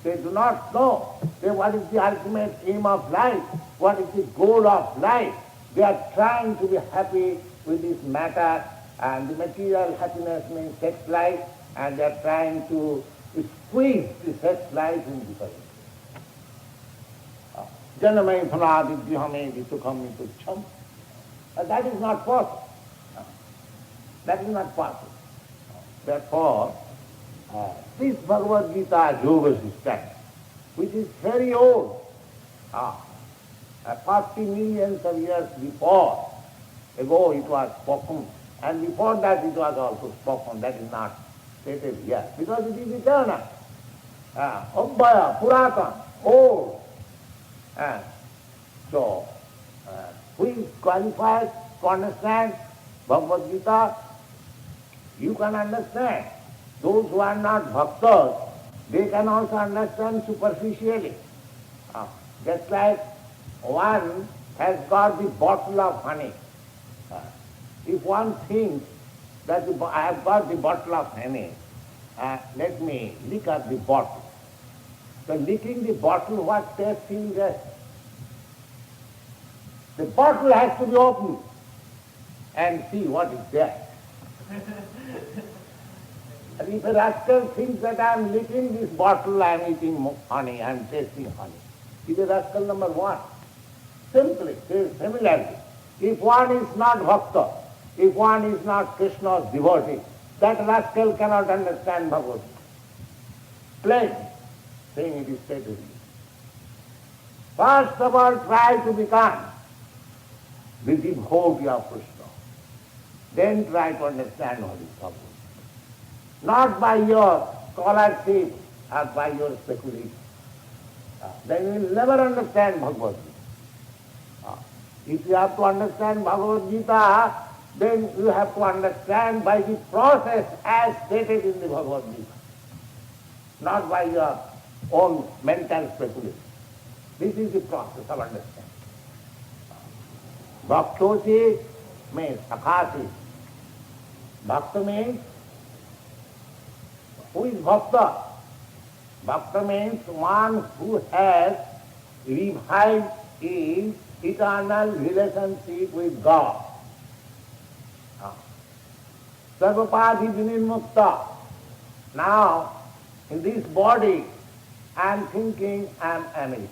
They do not know what is the ultimate aim of life, what is the goal of life. They are trying to be happy with this matter, and the material happiness means sex life, and they are trying to squeeze the sex life into the Janamai phanadidyahame sukham tucham. That is not possible. That is not possible. Therefore, this Bhagavad Gita Yoga system, which is very old, 40 millions of years ago it was spoken, and before that it was also spoken. That is not stated here, because it is eternal. Abhaya, Puratan, old. So, who is qualified to understand Bhagavad Gita? You can understand. Those who are not bhaktas, they can also understand superficially. Just like one has got the bottle of honey. If one thinks that I have got the bottle of honey, let me lick up the bottle. So licking the bottle, what taste he will get? The bottle has to be opened and see what is there. And if a rascal thinks that I am licking this bottle, I am eating honey, I am tasting honey, he is a rascal number one. Simply, similarly, if one is not bhakta, if one is not Krishna's devotee, that rascal cannot understand Bhagavad Gita. Plain, saying it is stated here. First of all, try to become the devotee of Krishna. Then try to understand what is Bhagavad Gita. Not by your scholarship or by your speculation. Then you will never understand Bhagavad Gita. If you have to understand Bhagavad Gita, then you have to understand by the process as stated in the Bhagavad Gita, not by your own mental speculation. This is the process of understanding. Bhaktosi means sakhasi. Bhakta means, who is bhakta? Bhakta means one who has revived his eternal relationship with God. Sarvapati vinimukta. Now, in this body, I am thinking I am American.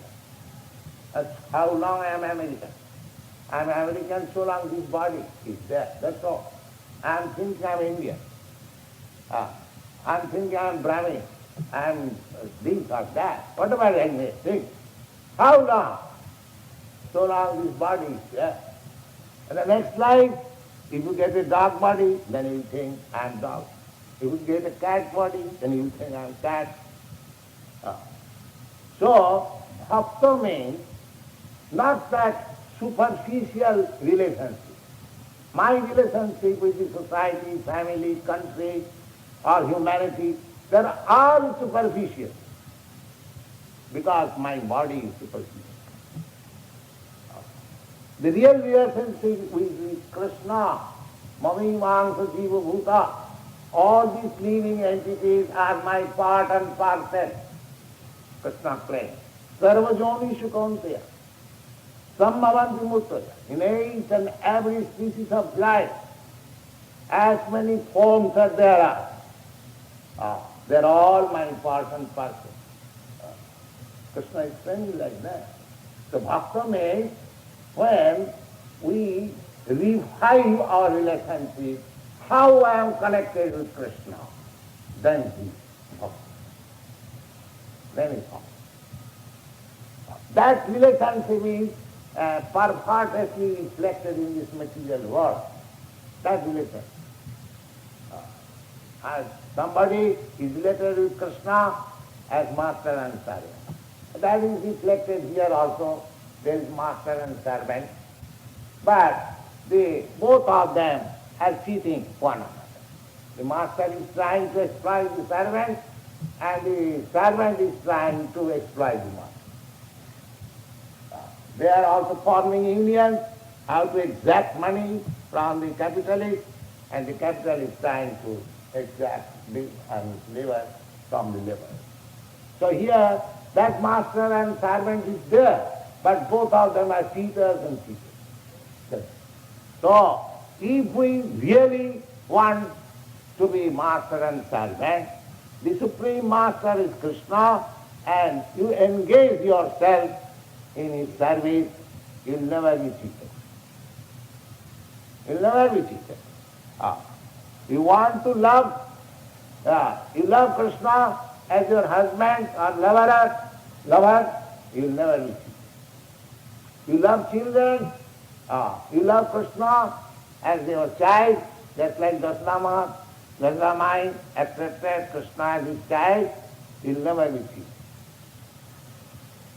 That's how long I am American. I am American so long this body is there. That's all. I am thinking I am Indian. I am thinking I am Brahmin. I am this or that. Whatever I may think. How long? So long this body is there. And the next life, if you get a dog body, then you think I am dog. If you get a cat body, then you think I am cat. So, bhakta means not that superficial relationship. My relationship with the society, family, country, or humanity, they are all superficial because my body is superficial. The real relationship with Krishna, Mami Mansa Jiva Bhuta, all these living entities are my part and parcel. Krishna claims. Sarva Jonishu Kaunteya. Sambhavanti Murtaya. In each and every species of life, as many forms as there are, they are all my part and parcel. Krishna is saying like that. So bhakta means when we revive our relationship, how I am connected with Krishna, then he is bhakta. Then he is bhakta. That relationship is perfectly reflected in this material world. That relationship. As somebody is related with Krishna as master and servant. That is reflected here also. There is master and servant. But both of them are cheating one another. The master is trying to exploit the servant, and the servant is trying to exploit the master. They are also forming unions, how to exact money from the capitalist, and the capitalist is trying to exact labor from the labor. So here, that master and servant is there, but both of them are cheaters and cheaters. So, if we really want to be master and servant, the supreme master is Krishna, and you engage yourself in his service, you'll never be cheated. You'll never be cheated. You want to love, you love Krishna as your husband or lover, you'll never be cheated. You love children, you love Krishna as your child, just like Dasramai accepted Krishna as his child, you'll never be cheated.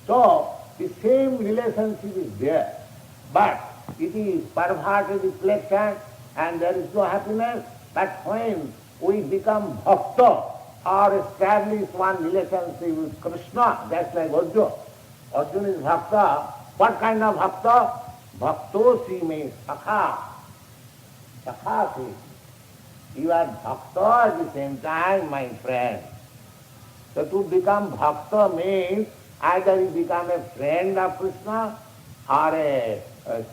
So, the same relationship is there, but it is perverted reflection and there is no happiness. But when we become bhakta or establish one relationship with Krishna, that's like Arjuna. Arjuna is bhakta. What kind of bhakta? Bhaktosi means sakha. Sakha. You are bhakta at the same time, my friend. So to become bhakta means either you become a friend of Krishna, or a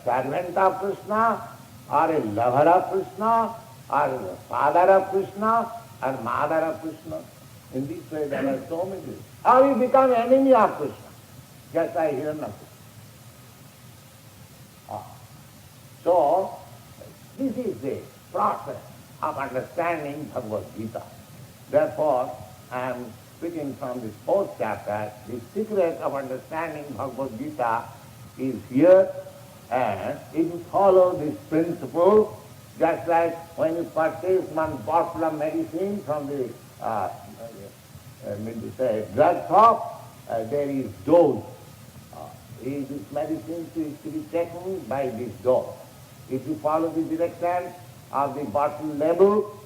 servant of Krishna, or a lover of Krishna, or a father of Krishna, or mother of Krishna. In this way there are so many. Or you become enemy of Krishna, just like Hiranyakashipu. So, this is the process of understanding Bhagavad Gita. Therefore, I am speaking from this fourth chapter. The secret of understanding Bhagavad Gita is here, and if you follow this principle, just like when you purchase one bottle of medicine from the drug shop, there is dose. This medicine is to be taken by this dose. If you follow the direction of the bottle label,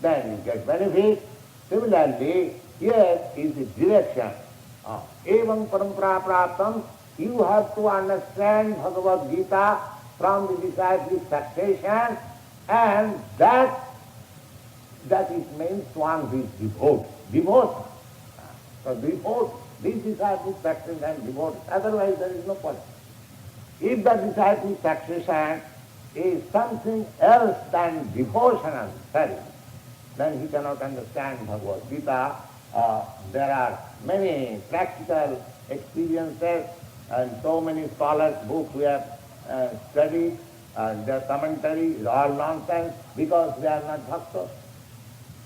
then you get benefit. Similarly, here is the direction. Evam parampara praptam, you have to understand Bhagavad Gita from the disciplic succession, and that it means one who is devoted. Devotion. So devote, this disciplic succession and devoted. Otherwise there is no point. If the disciplic succession is something else than devotional service, then he cannot understand Bhagavad Gita. There are many practical experiences and so many scholars' books we have studied, their commentary is all nonsense because they are not bhaktas.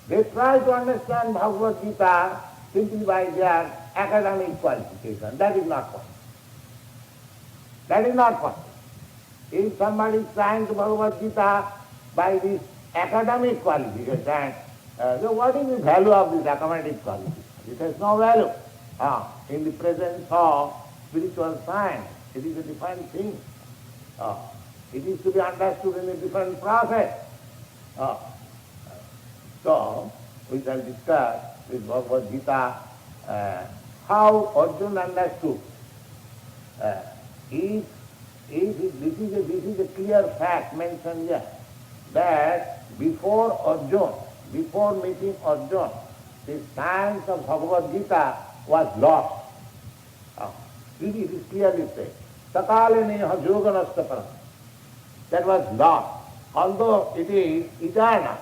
They try to understand Bhagavad Gita simply by their academic qualification. That is not possible. That is not possible. If somebody is trying to Bhagavad Gita by this academic qualification, then what is the value of this academic qualification? It has no value. In the presence of spiritual science, it is a different thing. It is to be understood in a different process. So, we shall discuss with Bhagavad Gita how Arjuna understood. If this is a clear fact mentioned here, that before meeting Arjuna, the science of Bhagavad Gita was lost. It is clearly said. Sakale neha yoganasta param. That was lost. Although it is eternal,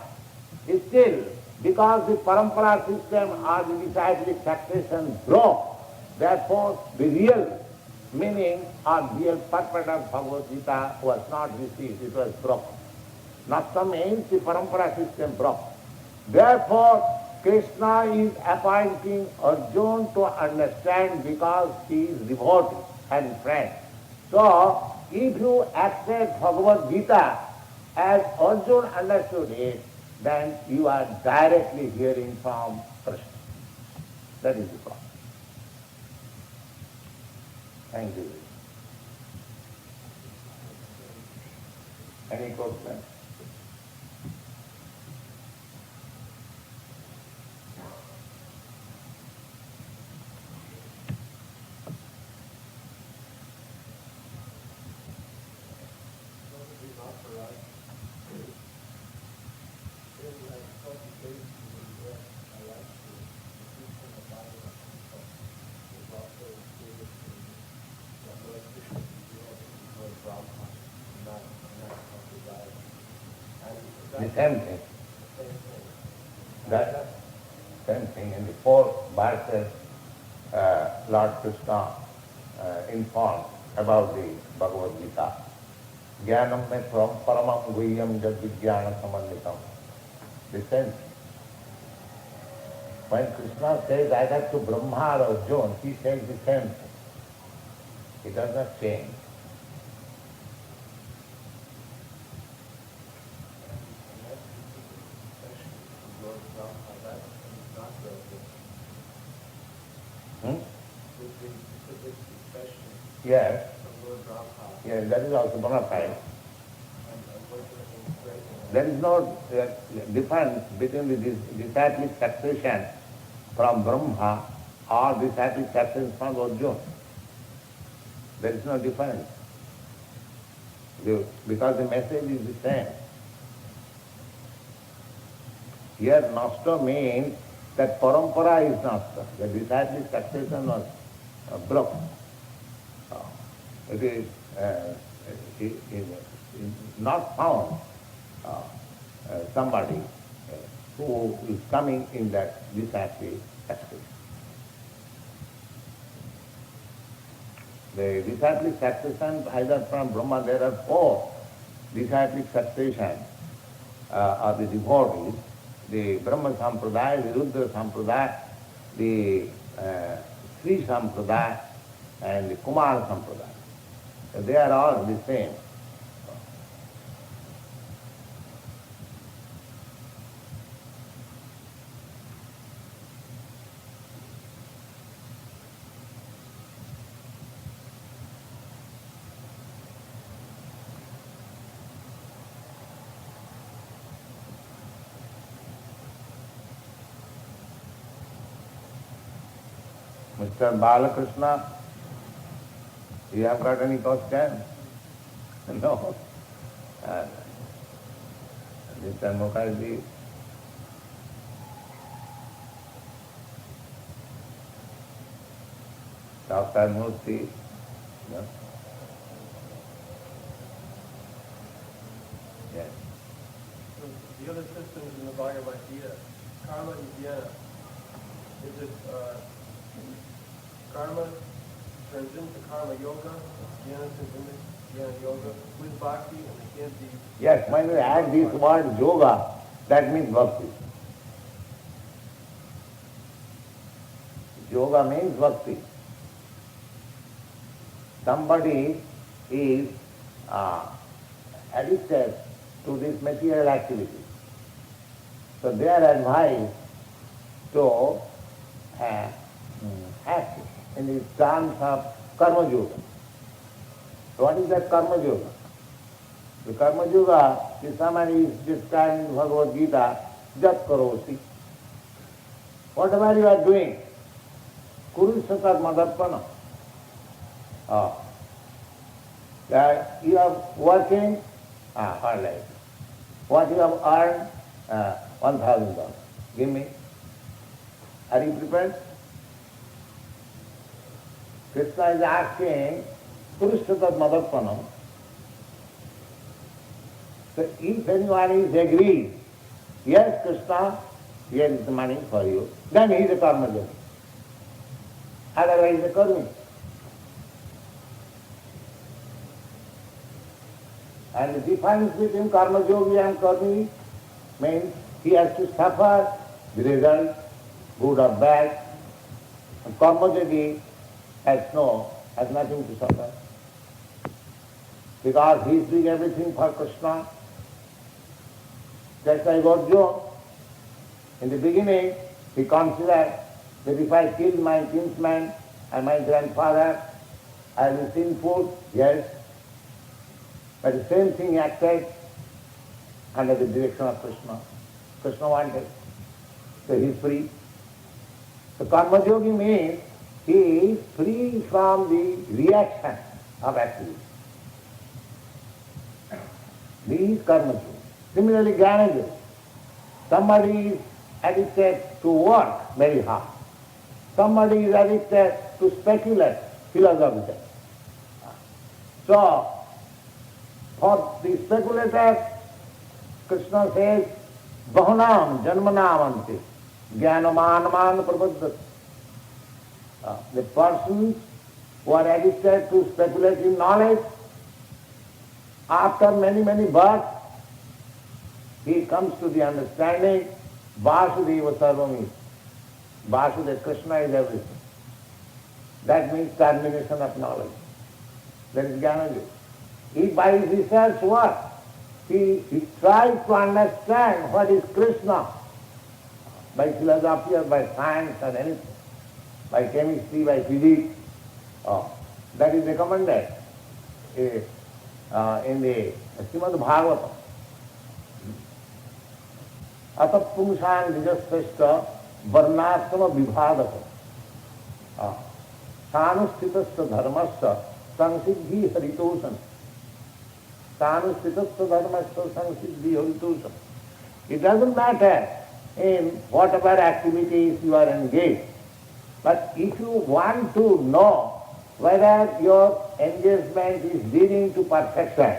still, because the parampara system or the disciplic succession broke, therefore the real meaning or real purpose of Bhagavad Gita was not received, it was broken. Nasta means the parampara system broke. Therefore, Krishna is appointing Arjuna to understand because he is devotee and friend. So, if you accept Bhagavad Gita as Arjuna understood it, then you are directly hearing from Krishna. That is the problem. Thank you. Any questions? The same thing. That same thing. In the 4 verses, Lord Krishna informed about the Bhagavad Gita. Jnanam me paramam guhyam jad vijnana samanditam. The same thing. When Krishna says either to Brahma or Arjuna, he says the same thing. He does not change. Yes. Yes, that is also bona fide. There is no difference between the disciplic succession from Brahma or disciplic succession from Arjuna. There is no difference. Because the message is the same. Here, nasta means that parampara is nasta. The disciplic succession was broken. It is not found somebody who is coming in that disciplic succession. The disciplic succession either from Brahma, there are 4 disciplic succession of the devotees, the Brahma Sampradaya, the Rudra Sampradaya, the Sri Sampradaya and the Kumar Sampradaya. So they are all the same. Mr. Balakrishna, you have got any question? No? Mr. Mukherjee? Dr. Murthy? No? Yes. The other systems in the Bhagavad Gita, karma and jnana, is it karma turns into karma yoga, jnana turns into jnana yoga with bhakti, and they can't be... Yes, when we add this word yoga, that means bhakti. Yoga means bhakti. Somebody is addicted to this material activity. So they are advised to act in the terms of karma yoga. So what is that karma yoga? The karma yoga is somebody is described in Bhagwat Gita, jat karosi. Whatever you are doing, kurusata madarpana. You are working, like what you have earned, $1,000. Give me. Are you prepared? Krishna is asking, Purushatat Madarpanam. So if anyone is agreed, yes, Krishna, here is the money for you, then he is a karma yogi. Otherwise, he is a karmi. And the difference between karma yogi and karmi means he has to suffer the result, good or bad. And karma yogi has nothing to suffer. Because he is doing everything for Krishna. Just like Arjuna, in the beginning, he considered that if I kill my kinsman and my grandfather, I will be sinful, yes. But the same thing acted under the direction of Krishna. Krishna wanted. So he is free. So karma yogi means he is free from the reaction of activity. This is karma yogi. Similarly, jnana yogi. Somebody is addicted to work very hard. Somebody is addicted to speculate, philosophical. So, for the speculator, Krishna says, Bahunam janmanam ante, jnanamanman prabhaddhati. The persons who are addicted to speculative knowledge, after many, many births, he comes to the understanding, Vasudeva Sarvamiti. Vasudeva, Krishna is everything. That means termination of knowledge. That is jnana yoga. He by his research work, he tries to understand what is Krishna by philosophy or by science or anything, by chemistry, by physics. That is recommended in the Srimad Bhagwat. Atapumshan vijasthashta varnasama vibhadaka sanustitasya dharmasya sansiddhi haritosam. Sanustitasya dharmasya sansiddhi haritosam. It doesn't matter in whatever activities you are engaged, but if you want to know whether your engagement is leading to perfection,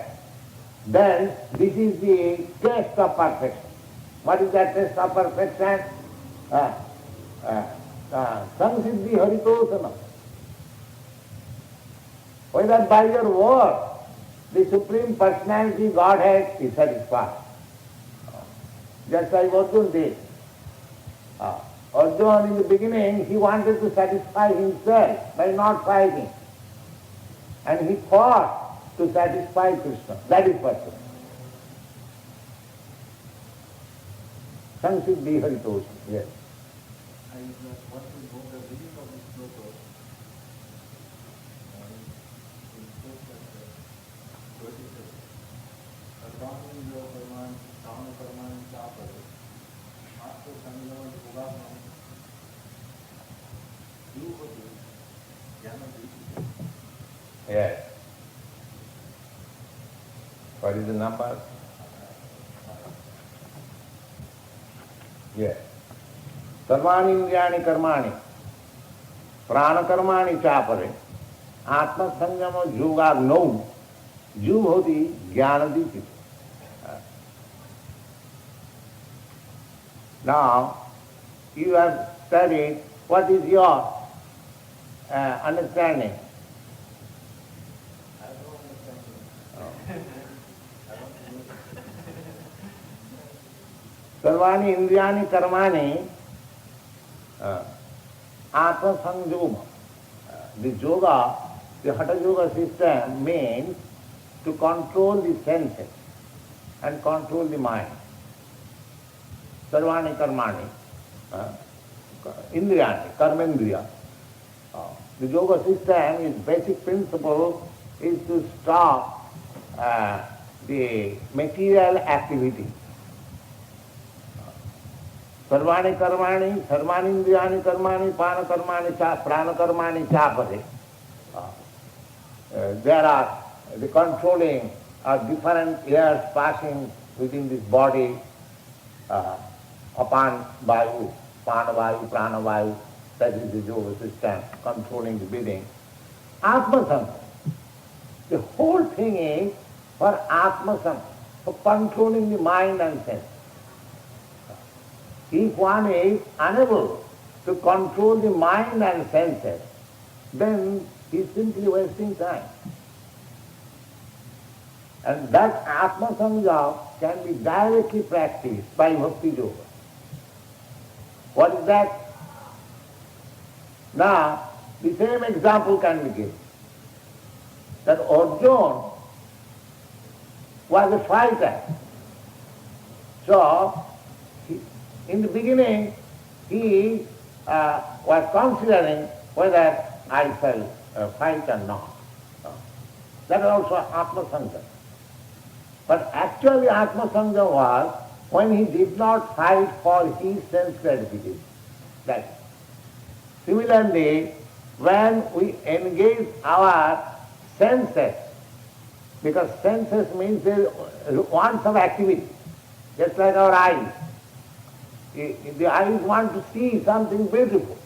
then this is the test of perfection. What is that test of perfection? Samsiddhi haritosana. Whether by your work the Supreme Personality Godhead is satisfied. Just like Arjuna did. Arjuna in the beginning, he wanted to satisfy himself by not fighting. And he fought to satisfy Krishna. That is perfection. Samsiddhi haritosana. Yes. What is the reading of this sloka? Yes. What is the number? Yes. सर्वाणि इंद्रियाणि कर्माणि प्राण कर्माणि चापरे आत्म संयम योगाग्नौ जुहोति ज्ञान दीपित. Now, you have studied, what is your understanding? I don't understand it. Oh. I don't use it. Sarvani indriyani karmani atma sanjoma. The yoga, the Hatha Yoga system means to control the senses and control the mind. Sarvani karmani, indriyani, karmendriya. The yoga system, its basic principle is to stop the material activity. Sarvani karmani, sarvani indriyani karmani, pana karmani, prana karmani chapare. There are the controlling of different airs passing within this body, upon vayu, pana vayu, prana vayu, that is the yoga system, controlling the breathing. Atma Sangha. The whole thing is for Atma Sangha, for controlling the mind and sense. If one is unable to control the mind and senses, then he is simply wasting time. And that Atma Sangha can be directly practiced by Bhakti Yoga. What is that? Now, the same example can be given. That Arjuna was a fighter. So, in the beginning, he was considering whether I shall fight or not. That is also Atma Sangha. But actually Atma Sangha was when he did not fight for his sense gratification. That. Similarly, when we engage our senses, because senses means wants of activity, just like our eyes. The eyes want to see something beautiful.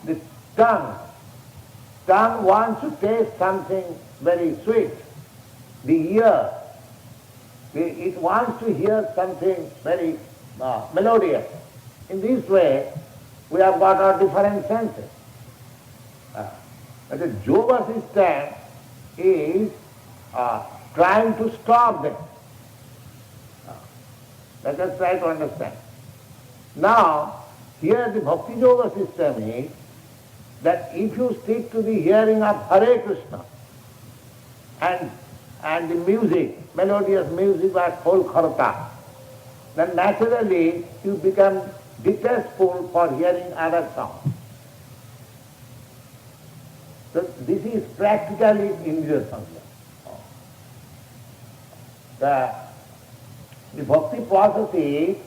The tongue wants to taste something very sweet. The ear, it wants to hear something very melodious. In this way, we have got our different senses. But the yoga system is trying to stop them. Let us try to understand. Now, here the Bhakti Yoga system is that if you stick to the hearing of Hare Krishna and the music, melodious music like whole kharta, then naturally you become detestful for hearing other sounds. So this is practically Indriya Sangha. The bhakti process is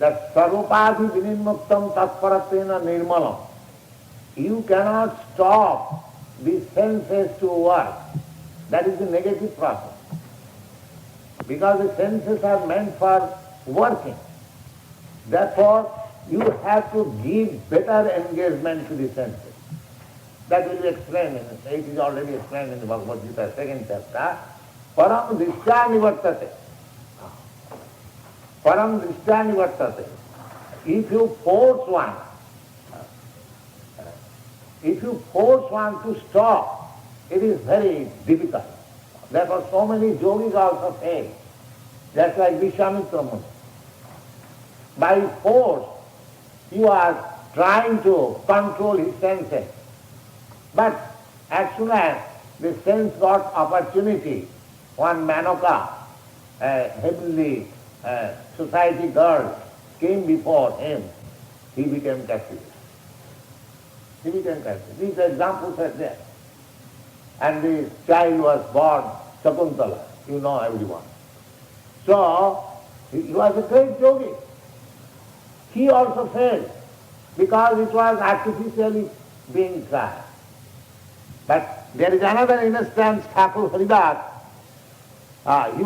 that sarvapadi vinimuktam tatparatena nirmalam. You cannot stop the senses to work. That is the negative process. Because the senses are meant for working. Therefore, you have to give better engagement to the senses. That will be explained it is already explained in the Bhagwat Gita, 2nd chapter. Param drishtya nivartate. Param drishtya nivartate. If you force one to stop, it is very difficult. Therefore so many yogis also fail. Just like Vishwamitra Muni. By force, you are trying to control his senses. But as soon as the sense got opportunity, one Manoka, a heavenly society girl, came before him, he became captive. These examples are there. And the child was born Shakuntala, you know everyone. So, he was a great yogi. He also failed because it was artificially being tried. But there is another instance, Thakur Haridas. He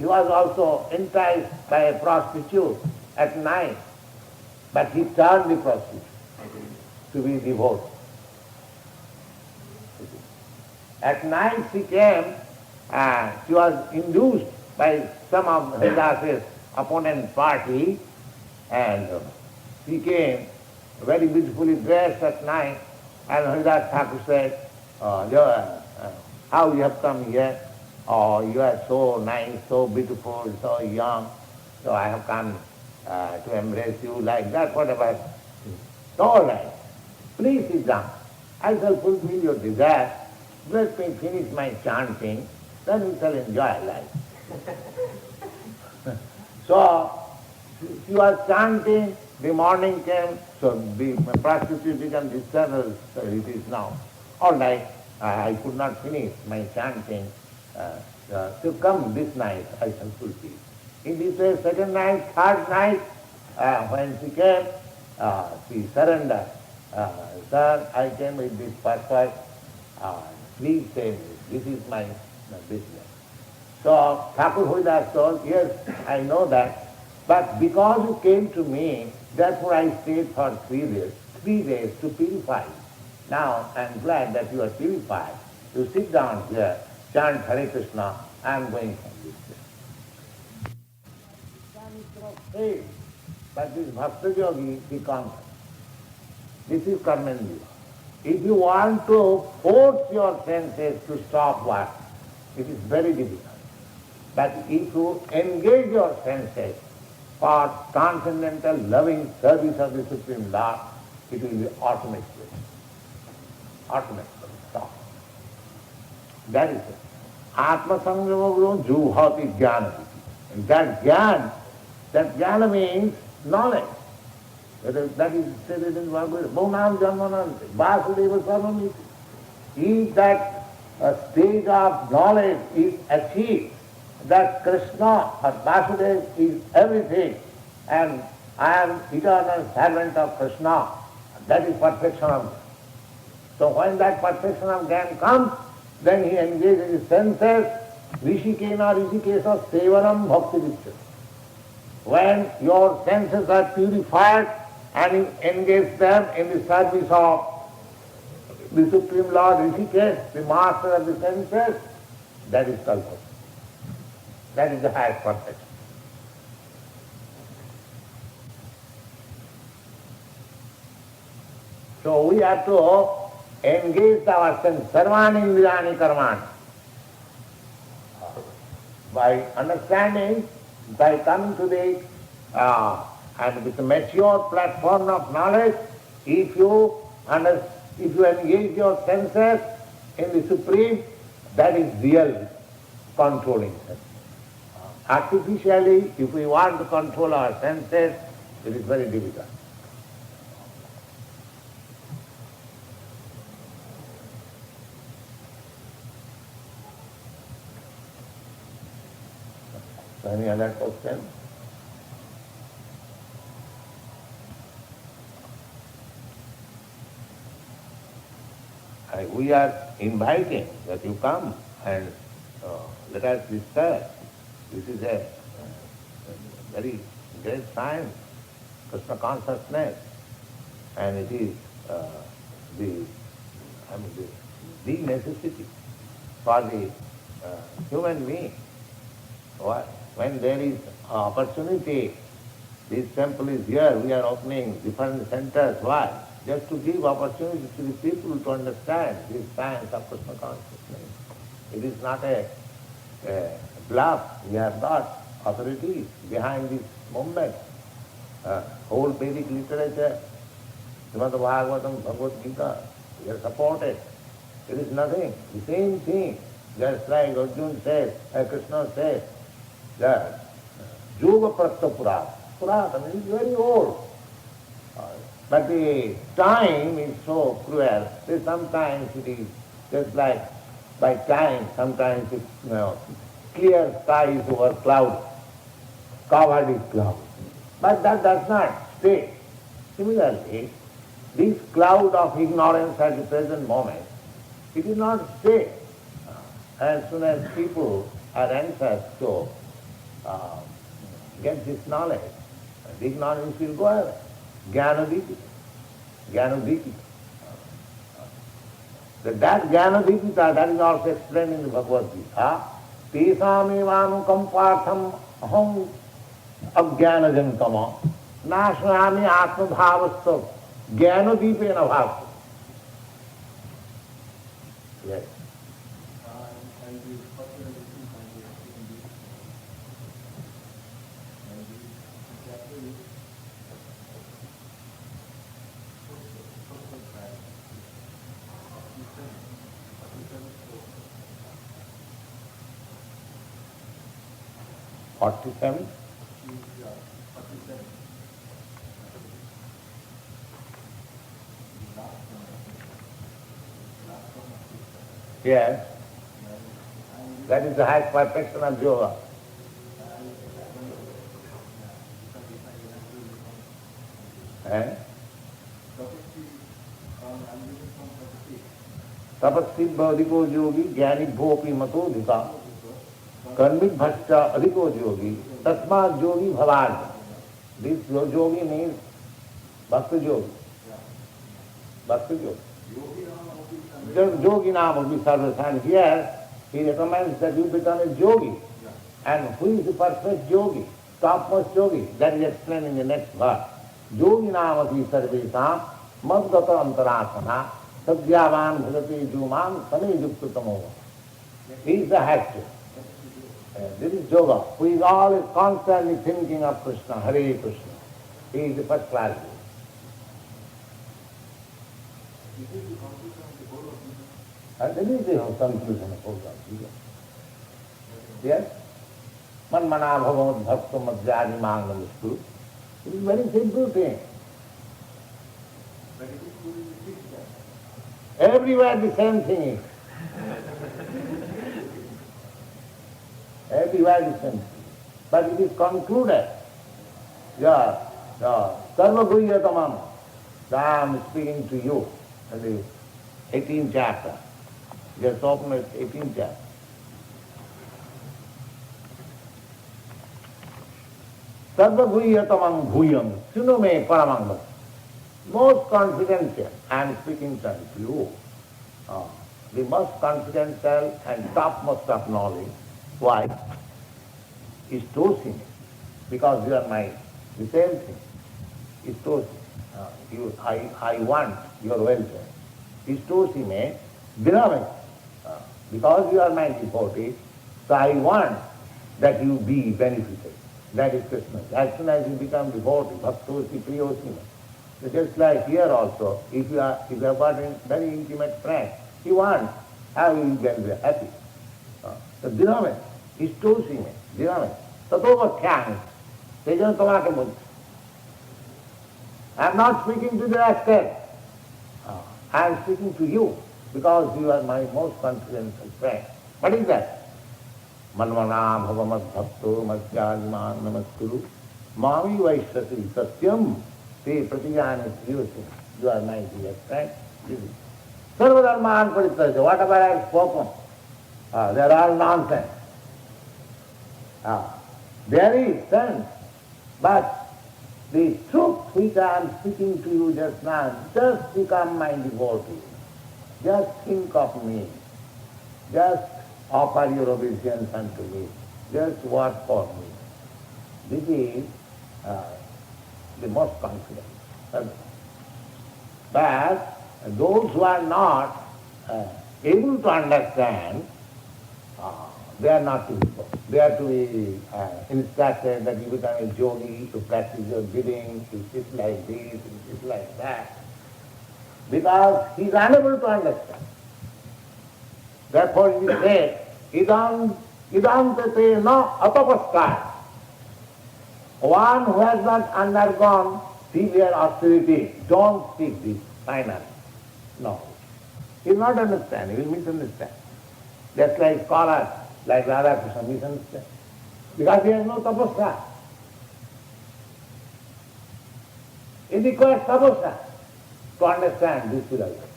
was also enticed by a prostitute at night, but he turned the prostitute to be devoted. At night she came, she was induced by some of Haridas's opponent party, and he came very beautifully dressed at night, and Haridas Thakur said, how you have come here? Oh, you are so nice, so beautiful, so young, so I have come to embrace you like that, whatever. All right, please sit down. I shall fulfill your desire. Let me finish my chanting, then we shall enjoy life. So, she was chanting, the morning came, so the prostitute became disturbed, so it is now. All right, I could not finish my chanting. So come this night, I shall fulfill. In this way, second night, third night, when she came, she surrendered. Sir, I came with this purpose. Please save me. This is my business. So Thakur Haridas told, yes, I know that, but because you came to me, therefore I stayed for 3 days to purify you. Now I am glad that you are purified. You sit down here, chant Hare Krishna, I am going from this place. But this Bhakta Yogi, he conquers. This is Karmendriya. If you want to force your senses to stop work, it is very difficult. But if you engage your senses for transcendental loving service of the Supreme Lord, it will be automatically stop. That is it. Atma Sangrama Guru Jubhati Jnana. That jnana means knowledge. That is stated in Bhagwat. Bhunam Janmanante, Vasudeva Sarvamiti. If that stage of knowledge is achieved, that Krishna or Vasudeva is everything, and I am eternal servant of Krishna, that is perfection of Gyan. So when that perfection of Gyan comes, then he engages his senses, Rishikena Rishikesa Sevaram Bhakti Vichyate. When your senses are purified and you engage them in the service of the Supreme Lord Rishikesh, the master of the senses, that is Kalpa. That is the highest perfection. So we have to engage our senses, Sarvani Indrani Karmani. By understanding, by coming to the and with a mature platform of knowledge, if you engage your senses in the Supreme, that is real controlling sense. Artificially, if we want to control our senses, it is very difficult. Any other question? We are inviting that you come and let us discuss. This is a very great science, Krishna consciousness, and it is the necessity for the human being. When there is opportunity, this temple is here, we are opening different centers. Why? Just to give opportunity to the people to understand this science of Krishna consciousness. It is not a bluff. We have got authorities behind this movement. Whole Vedic literature, Srimad Bhagavatam, Bhagwat Geeta, we are supported. It is nothing. The same thing. Just like Arjuna says, Krishna says, that Yoga Pratta Purata is very old. But the time is so cruel that sometimes it is just like by time, sometimes it's clear skies over clouds, covered with clouds. But that does not stay. Similarly, this cloud of ignorance at the present moment, it will not stay. As soon as people are anxious to get this knowledge, the ignorance will go away. Jnana-dipita. That Jnana-dipita, that is also explained in the Bhagwat Gita. Tesam evanukampartham aham Ajnanajankama, Nashnami Atmabhavastav, Jnanadipena bhavta. Yes. And the particular reason I was in this, and the chapter is social pride. 47? 47. Yes. That is the highest perfection of yoga. Eh? Tapasvi adhiko yogi, jnani bhopi mato dhita, karmik bhascha adhiko yogi, tasma yogi bhavaj. This yogi means bhakti yogi. Bhakti yogi. Yogi nama will be service. And here he recommends that you become a yogi. And who is the perfect yogi? Topmost yogi. That is explained in the next verse. Yogi nama ki sarvesam madgata antarasana sadhyavan bhagati juman sane yukta tamo. He is the head. This is yoga, who is always constantly thinking of Krishna, Hare Krishna. He is the first class. That is the conclusion of all that. Yes? Manmana bhagavat bhakta madhyadi mangamustu. It is very simple thing. Everywhere the same thing is. Everywhere the same thing. But it is concluded. Yeah. Sarva guhyatamam. I am speaking to you in the 18th chapter. Just open the 18th chapter. Sarva guhyatamam bhuyam. Sunume paramangam. Most confidential, I am speaking to you. The most confidential and topmost of knowledge. Why? Is toasting. Because you are mine. The same thing. Is toasting. I want your welfare. Is toasting me. Beloved. Because you are my devotee, so I want that you be benefited. That is Krishna. As soon as you become devotee, bhaktosi priyosima. So just like here also, if you have got a very intimate friend, you want how you can be happy. So beloved, is toasting me. Beloved. Tatova khyami. Tejan tomake mudhi. I am not speaking to the actor. I am speaking to you because you are my most confidential friend. What is that? Manvana bhavamad bhakto madhyadiman namaskuru mami vaishrati satyam te pratijani priyosini. You are my dear friend. Sarvadharman parityajya. Whatever I have spoken, they are all nonsense. There is sense, but the truth which I am speaking to you just now, just become my devotee. Just think of me. Just offer your obeisance unto me. Just work for me. This is the most confident. But those who are not able to understand, they are not to be so. They are to be instructed that you become a yogi, to practice your giving, to sit like this, to sit like that. Because he is unable to understand. Therefore it is said, idantate na atapaskar. One who has not undergone severe austerity, don't speak this finally. No. He will not understand, he will misunderstand. Just like scholars, like Radha Krishna, misunderstand. Because he has no tapasya. It requires tapasya to understand this philosophy.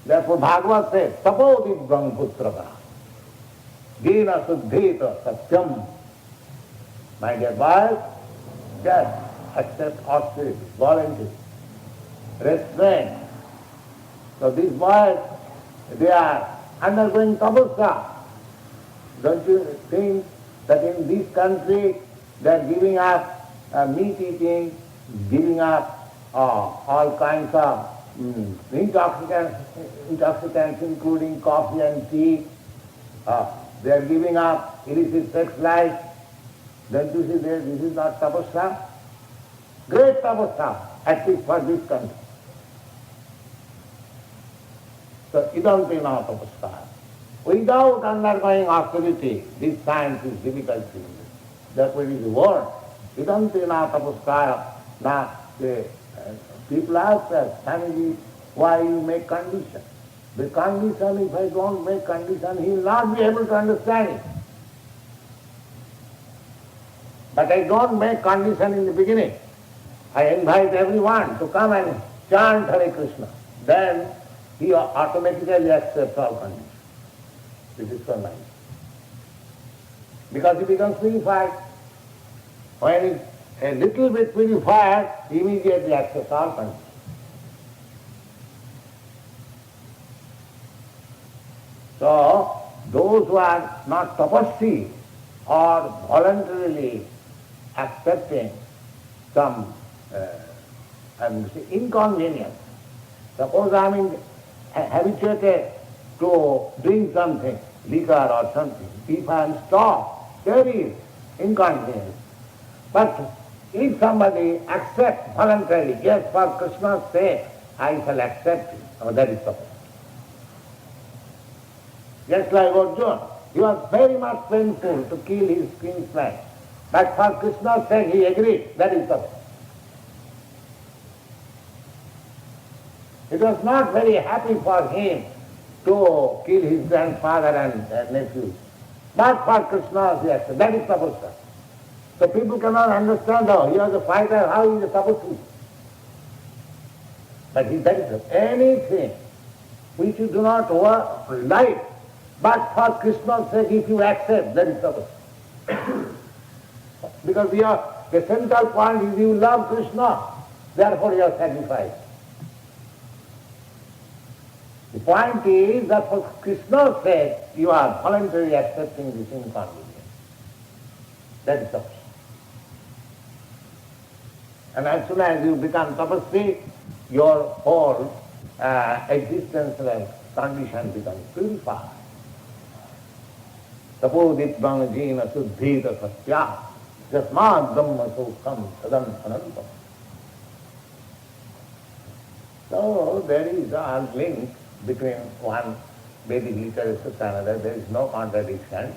Therefore Bhagwat says, tapodi brahmaputraka, dina suddheta satyam. My dear boys, just accept austerity, volunteer, restraint. So these boys, they are undergoing tapasya. Don't you think that in this country they are giving up meat eating, giving up all kinds of intoxicants including coffee and tea. They are giving up illicit sex life. Then you see this is not tapasya. Great tapasya, at least for this country. So idanti na tapasya. Without undergoing austerity, this science is difficult to use. That's what is the word. Idanti na tapasya. Now the people ask us, Swamiji, why you make condition? The condition, if I don't make condition, he will not be able to understand it. But I don't make condition in the beginning. I invite everyone to come and chant Hare Krishna. Then he automatically accepts all conditions. This is so nice. Because he becomes purified. When he is a little bit purified, he immediately accepts all conditions. So, those who are not tapasvi or voluntarily accepting some inconvenience. Suppose I am habituated to drink something, liquor or something. If I am stopped, there is inconvenience. But if somebody accepts voluntarily, yes, for Krishna's sake, I shall accept it, that is sufficient. Just like Arjuna, he was very much painful to kill his kinsman. But for Krishna's sake he agreed, that is sufficient. It was not very happy for him to kill his grandfather and nephews. But for Krishna's he accepted, that is tapasya. So people cannot understand how he was a fighter, how he is a tapasya. But that is anything which you do not like, but for Krishna's sake, if you accept, that is tapasya. Because the central point is you love Krishna, therefore you are sacrificed. The point is that for Krishna's sake, you are voluntarily accepting this inconvenience. That is tapasya. And as soon as you become tapasvi, your whole existential condition becomes purified. Tapodit brahmajina suddhita satya jasmad brahma sukham sadam anantam. So there is a link between one Vedic literature and another. There is no contradiction.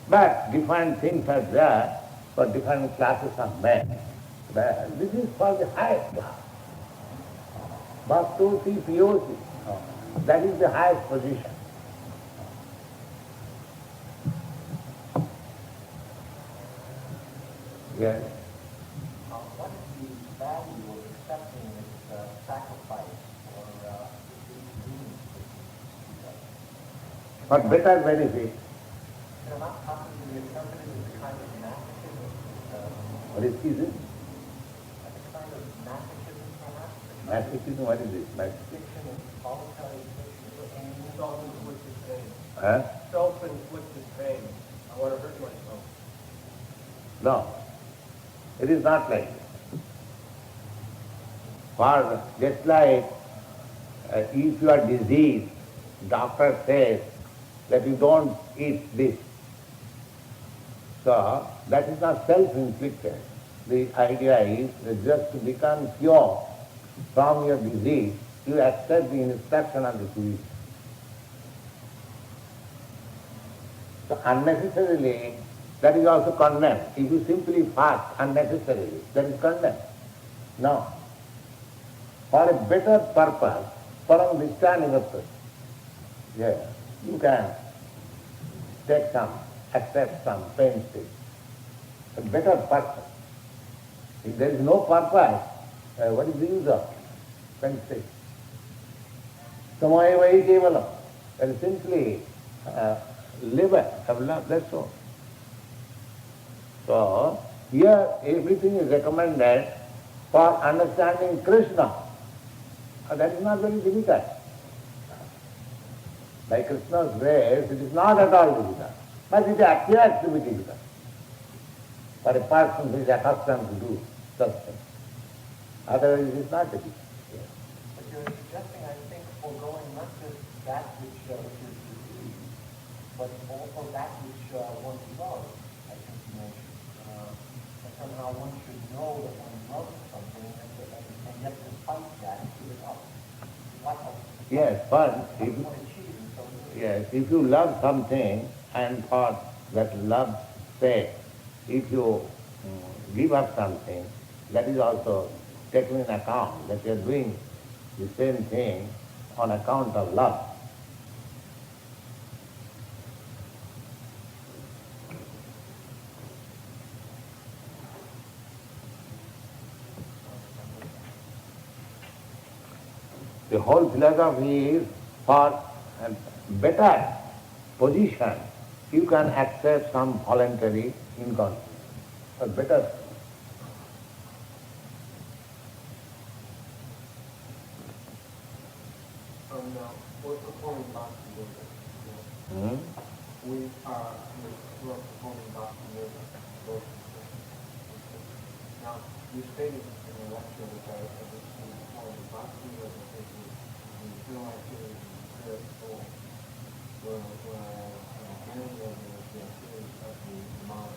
But different things are there for different classes of men. But this is for the highest class. Bhakti POC. That is the highest position. Yes. What is the value of accepting this sacrifice or these dreams? What better benefit? I'm not possibly accepted as a kind of masochism. What is it? Like a kind of masochism, perhaps? Masochism, what is it? Addiction and voluntary addiction and Self-inflicted pain. Huh? Self-inflicted pain. I want to hurt myself. No. It is not like this. For just like if you are diseased, doctor says that you don't eat this. So that is not self-inflicted. The idea is that just to become pure from your disease, you accept the instruction of the physician. So unnecessarily, that is also condemned. If you simply fast unnecessarily, that is condemned. No. For a better purpose, param vishtanivatva, yeah, you can take some, accept some painstaking. A better purpose. If there is no purpose, what is the use of painstaking? Samaya vai kevalam. That is simply live it, have love, that's all. So, here everything is recommended for understanding Krishna. That is not very difficult. By Krishna's grace, it is not at all difficult. But it appears to be difficult. for a person who is accustomed to do such things. Otherwise it is not a gift. Yeah. But you're suggesting, I think, foregoing not just that which is received, but also that which one loves, I think you mentioned. And somehow one should know that one loves something and yet despite that give it up. Yes, but if you love something and for that love's sake, if you give up something, that is also taken in account, that you are doing the same thing on account of love. The whole philosophy is for a better position. You can accept some voluntary income, a better. Now, we're performing Bhakti Yoga. We're performing Bhakti Yoga. Now, you stated in the lecture which I was saying before, that Bhakti Yoga is the pure activity of the spirit soul, whereas Jnana Yoga is the activity of the mind,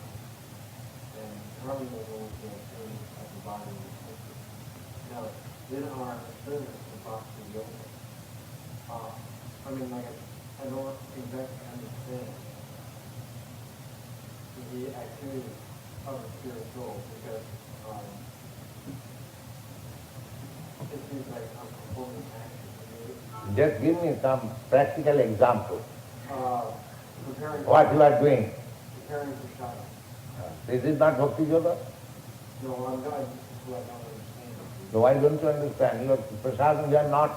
and Karma Yoga is the activity of the body and the spirit. Now, in our service of Bhakti Yoga, I don't exactly understand the activity of the spirit soul because it seems like I'm performing action. Just give me some practical example. Preparing What you are doing. Preparing for sadhana. This is not Bhakti Yoga? No, I'm not. This is what I don't understand. So why don't you understand? Prasadam, you are not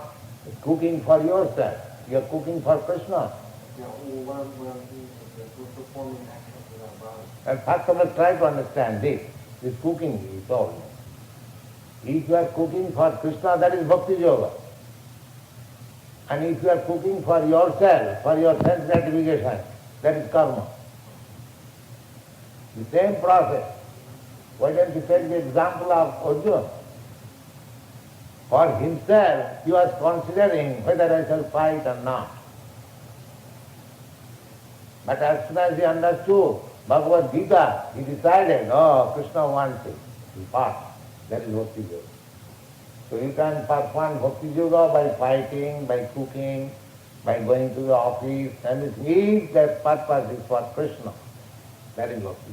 cooking for yourself. You are cooking for Krishna. Yeah, what I'm doing is that we're performing actions with our body. And first of all, try to understand this cooking is all. If you are cooking for Krishna, that is Bhakti Yoga. And if you are cooking for yourself, for your sense gratification, that is karma. The same process. Why don't you take the example of Arjuna? For himself, he was considering whether I shall fight or not. But as soon as he understood Bhagwat Geeta, he decided, oh, Krishna wants it. He fought. That is Bhakti Yoga. So you can perform Bhakti Yoga by fighting, by cooking, by going to the office, and if that purpose is for Krishna, that is Bhakti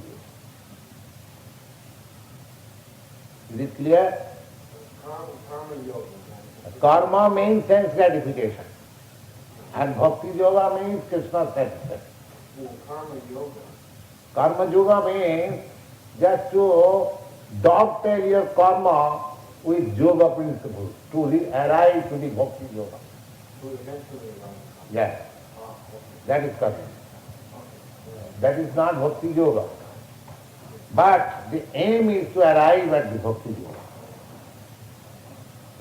Yoga. Is it clear? Karma Yoga. Karma means sense gratification. And Bhakti Yoga means Krishna satisfaction. Karma Yoga. Karma Yoga means just to dovetail your karma with yoga principles, to arrive to the Bhakti Yoga. To eventually arrive. Yes, Okay. that is karma. Okay. That is not Bhakti Yoga. But the aim is to arrive at the Bhakti Yoga.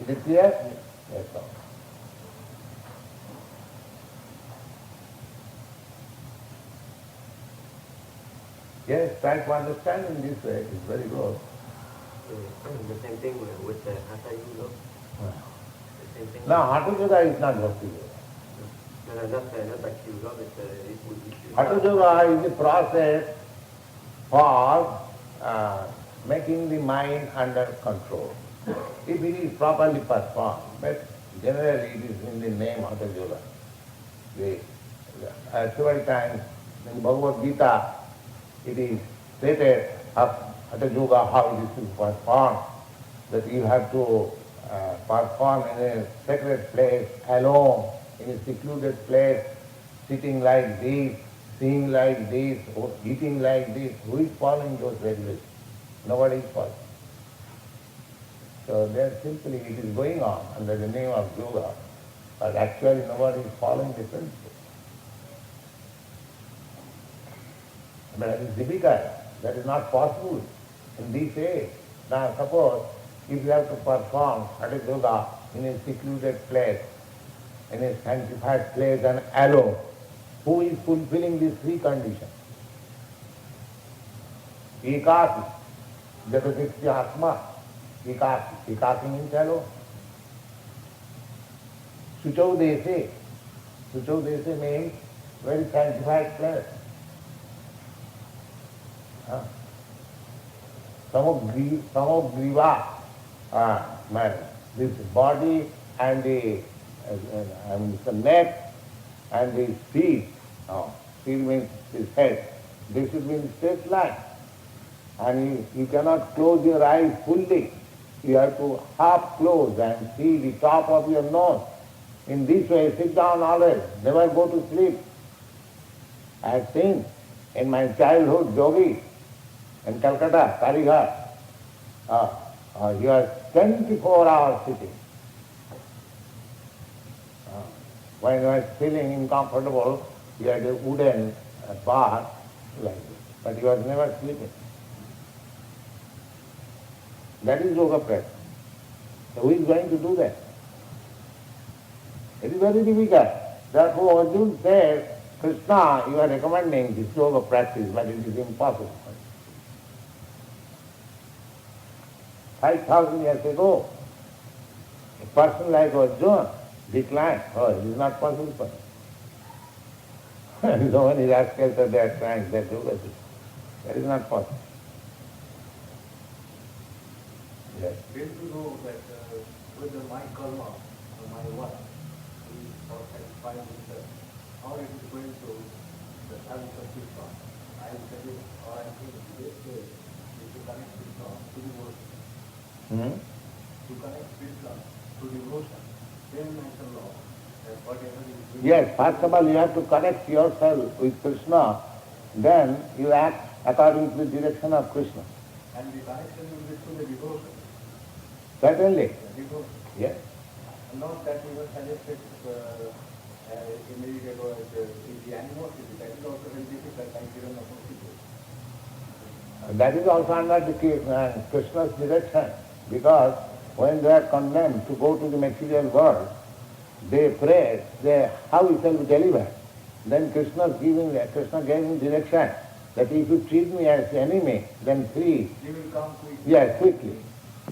Is it clear? Yes, sir. Yes, try to understand in this way. It's very good. The same thing with the Hatha Yoga. The same thing. No, Hatha Yoga is not Bhakti Yoga. No, not Bhakti Yoga, but it would be. Hatha Yoga is the process for making the mind under control. If it is properly performed, but generally it is in the name Hatha Yoga. Several times in Bhagwat Gita, it is stated of Hatha Yoga how it is to be performed, that you have to perform in a sacred place, alone, in a secluded place, sitting like this, seeing like this, or eating like this. Who is following those regulations? Nobody is following. So there simply it is going on under the name of yoga, but actually nobody is following the principle. But that is difficult. That is not possible in this age. Now suppose if you have to perform Hatha Yoga in a secluded place, in a sanctified place and alone, who is fulfilling these three conditions? Ekasi. Jatadikti Atma. Ekasi. Ekasi means alone. Suchau Desi. Suchau Desi means very sanctified place. Samogriva, this body and the neck and the feet. Feet means his head. This should be in straight line. And you cannot close your eyes fully. You have to half close and see the top of your nose. In this way, sit down always. Never go to sleep. I have seen in my childhood yogi in Calcutta, Karighat, he was 24 hours sitting. When he was feeling uncomfortable, he had a wooden bar like this, but he was never sleeping. That is yoga practice. So who is going to do that? It is very difficult. Therefore Arjuna said, Krishna, you are recommending this yoga practice, but it is impossible. 5,000 years ago, a person like Arjuna declined. Oh, it is not possible for him. So many rascals are there trying that yoga. That is not possible. Yes. When to know that whether my karma or my work is for satisfying himself, or it is going to the service of Krishna. I will tell you, or I think this way is to connect Krishna to devotion. To connect Krishna to devotion. Then mention law that whatever is doing. Yes, first of all you have to connect yourself with Krishna, then you act according to the direction of Krishna. And the connection will be through the devotion. Certainly. Devotion. Yes. And not that we were suggested a minute ago as the animosity. That is also very difficult, like given upon people. That is also under the Krishna's direction, because when they are condemned to go to the material world, they pray, how we shall be delivered. Then Krishna gave him direction that if you treat me as enemy, then please. You will come quickly. Yes, quickly.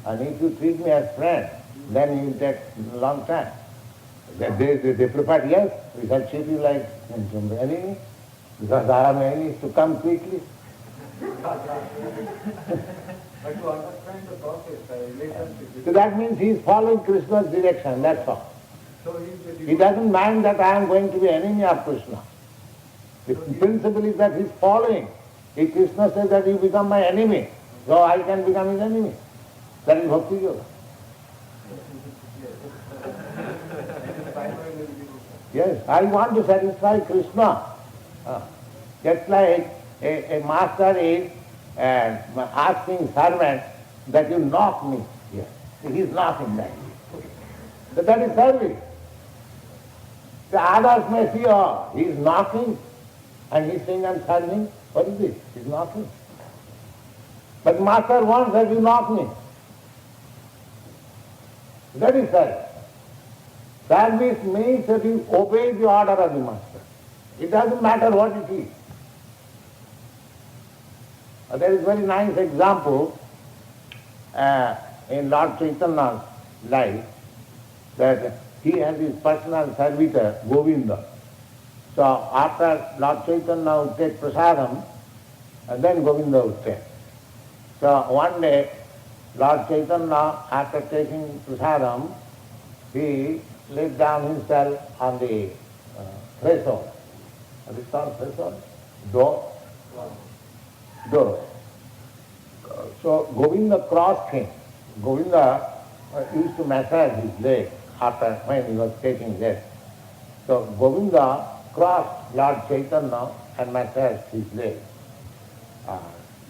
And if you treat me as friend, then it will take a long time. They prepared, yes, we shall treat you like an enemy, because our enemy is to come quickly. But to understand the process, the relationship. So that means he is following Krishna's direction, that's all. So He doesn't mind that I am going to be enemy of Krishna. The principle is that he is following. If Krishna says that you become my enemy, so I can become his enemy. That is Bhakti Yoga. Yes, I want to satisfy Krishna. Just like a master is asking servant that you knock me. Yes, he is knocking that. So that is service. The others may see, oh, he is knocking and he is saying I am serving. What is this? He is knocking. But master wants that you knock me. That is service. Service means that you obey the order of the master. It doesn't matter what it is. There is a very nice example in Lord Chaitanya's life, that he had his personal servitor, Govinda. So after Lord Chaitanya would take prasadam, and then Govinda would take. So one day, Lord Chaitanya, after taking prasadam, he laid down himself on the threshold. What is called threshold? Door. Door. So Govinda crossed him. Govinda used to massage his leg after when he was taking rest. So Govinda crossed Lord Chaitanya and massaged his leg.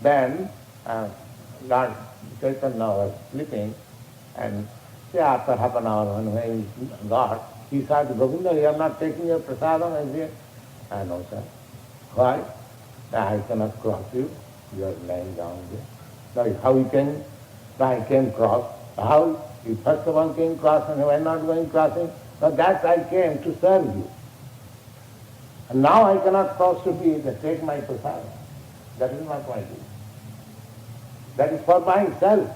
Then Lord Chaitanya was sleeping, and say after half an hour when he got, he said, Govinda, you are not taking your prasadam as yet? I know, sir. Why? I cannot cross you. You are lying down there. Now how you can, I came cross. How? You first of all came cross and why not going crossing? Now that I came to serve you. And now I cannot cross to be, take my prasadam. That is not my duty. That is for myself.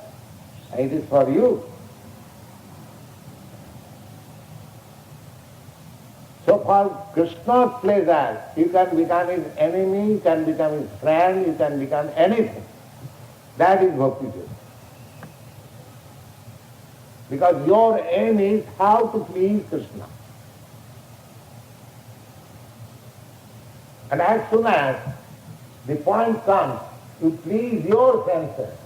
It is for you. So for Krishna's pleasure, you can become his enemy, you can become his friend, you can become anything. That is bhakti yoga. Because your aim is how to please Krishna. And as soon as the point comes, you please your senses,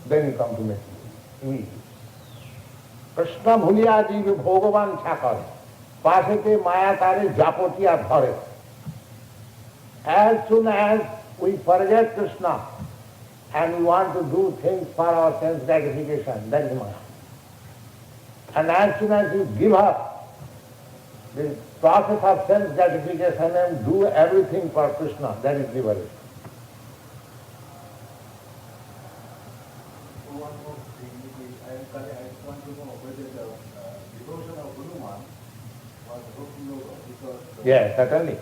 then you come to material immediately. Krishna bhuliya jiv bhogavan chakare, pasete maya tare japotiya dhare. As soon as we forget Krishna and we want to do things for our sense gratification, that is maya. And as soon as you give up the process of sense gratification and do everything for Krishna, that is liberation. One more thing, I just want to know whether the devotion of Hanuman was bhakti yoga, because Yes, certainly.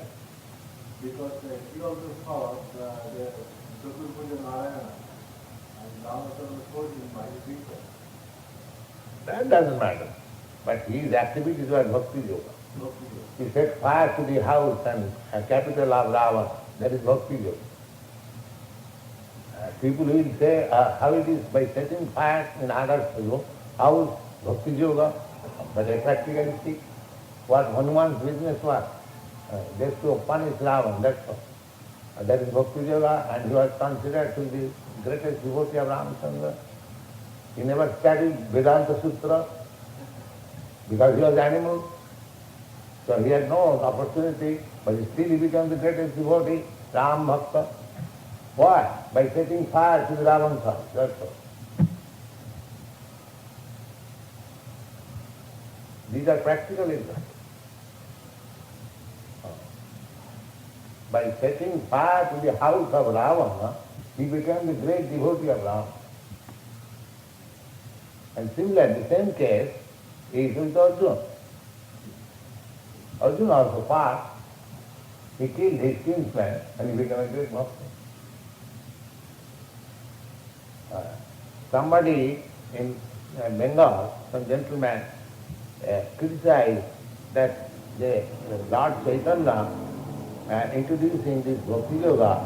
because he also saw the Chaturpuja Narayana, and Ramakrishna told him by his teacher. That doesn't matter. But his activities were bhakti yoga. Bhakti yoga. He set fire to the house and capital of Ravana. That is bhakti yoga. People will say how it is by setting fire in others' house, bhakti yoga. But I practically speak, what Hanuman's business was, just to punish Ravana, that's all. That is bhakti yoga, and he was considered to be the greatest devotee of Ramachandra. He never studied Vedanta Sutra because he was animal. So he had no opportunity, but still he became the greatest devotee, Ram Bhakta. Why? By setting fire to the Ravana's house, that's all. These are practical examples. By setting fire to the house of Ravana, he became the great devotee of Ram. And similarly, the same case is with Arjuna. Arjuna also fought. He killed his kinsman and he became a great bhakta. Somebody in Bengal, some gentleman, criticized that the Lord Chaitanya introducing this bhakti yoga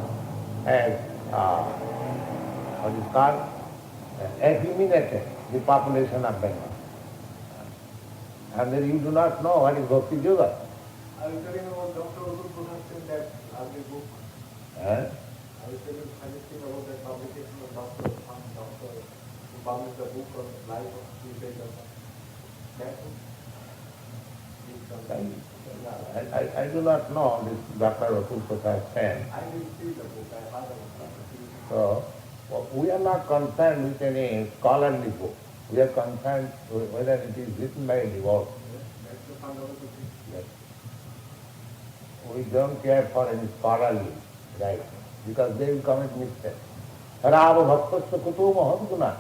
as what is called effeminated the population of Bengal. And then you do not know what is bhakti yoga. I was telling about Dr. Urdu Prakash that ugly book. Eh? I was suggesting about that publication of Dr. who published the book on life of Sri Chaitanya. That book? I do not know this Dr. Atul Prakash Sen. I didn't see the book, I heard about it. So, we are not concerned with any scholarly book. We are concerned with whether it is written by a devotee. That's the fundamental thing. Yes. We don't care for any scholarly, right? Because they will commit mistakes. Rava bhaktasya kuto maham guna.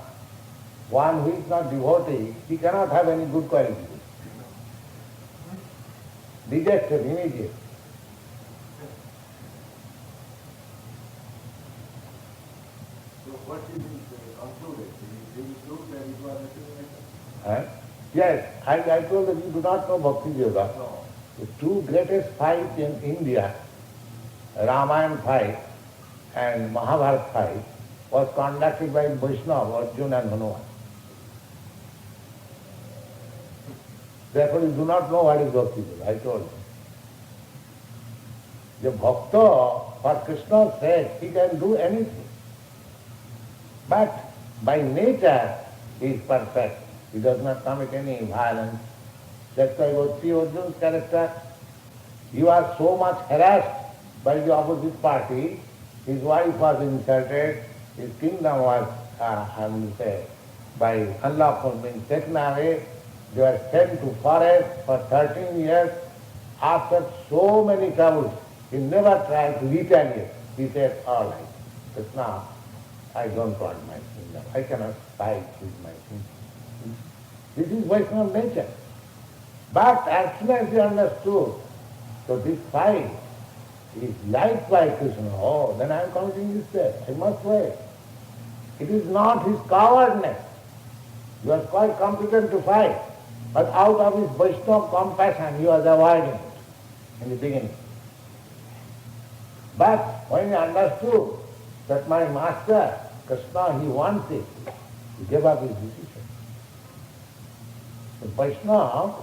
One who is not devotee, he cannot have any good qualities. Rejected immediately. So what is concluded? Did you prove that it was a Huh? Yes, I told that you do not know Bhakti Yoga. No. The two greatest fights in India, Ramayana fight and Mahabharata fight, was conducted by Vaishnava, Arjuna and Hanuman. Therefore you do not know what is Bhakti Yoga, I told you. The Bhakta, for Krishna's sake, he can do anything. But by nature, he is perfect. He does not commit any violence. That's why you see Arjuna's character. You are so much harassed by the opposite party. His wife was insulted. His kingdom was, by unlawful means taken away. They were sent to forest for 13 years. After so many troubles, he never tried to retaliate. He said, all right, Krishna, I don't want my kingdom. I cannot fight with my kingdom. This is Vaishnava nature. But as soon as he understood, so this fight is liked by Krishna, oh, then I am committing this death. I must wait. It is not his cowardness. He was quite competent to fight, but out of his Vaishnava compassion he was avoiding it in the beginning. But when he understood that my master, Krishna, he wants it, he gave up his decision. The Vaishnava,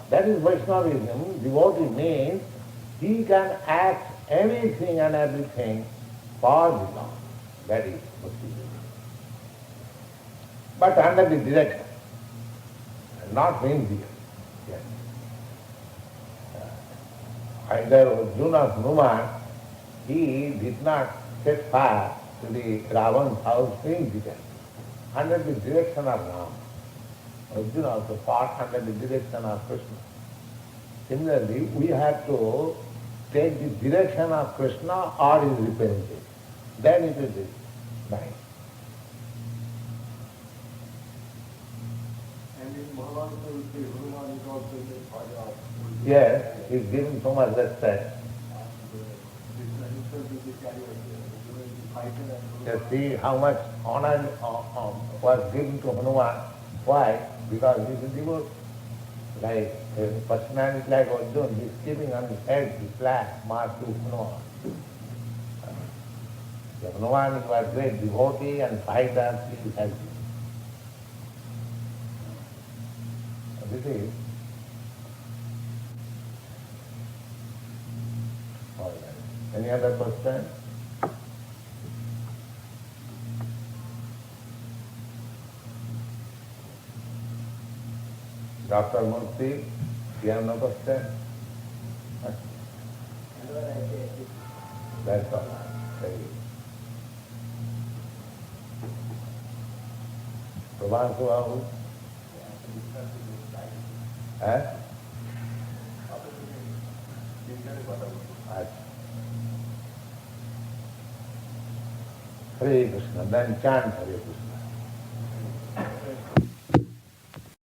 that is Vaishnavism, devotee means he can act anything and everything for the Lord. That is Bhakti. But under the direction, not whimsical. Yes. Either Arjuna or Hanuman, he did not set fire to the Ravan's house whimsically, under the direction of Rama. Arjuna also fought under the direction of Krishna. Similarly, we have to take the direction of Krishna or his representative. Then it is nice. And in Mahabharata, we see Hanuman is also the father of Yes, he is given so much respect. Krishna himself is the carrier, the fighter and Just see how much honor was given to Hanuman. Why? Because he is a devotee. Like a personality like Arjuna, he is keeping on his head the flag marked to Hanuman. So Hanuman was a great devotee and fighter, he is helping. This is all right. Any other question? Dr. Murthy, you have no question? Huh? That's all. Very good. Prabhupada Babu? Hare Krishna, then chant Hare Krishna.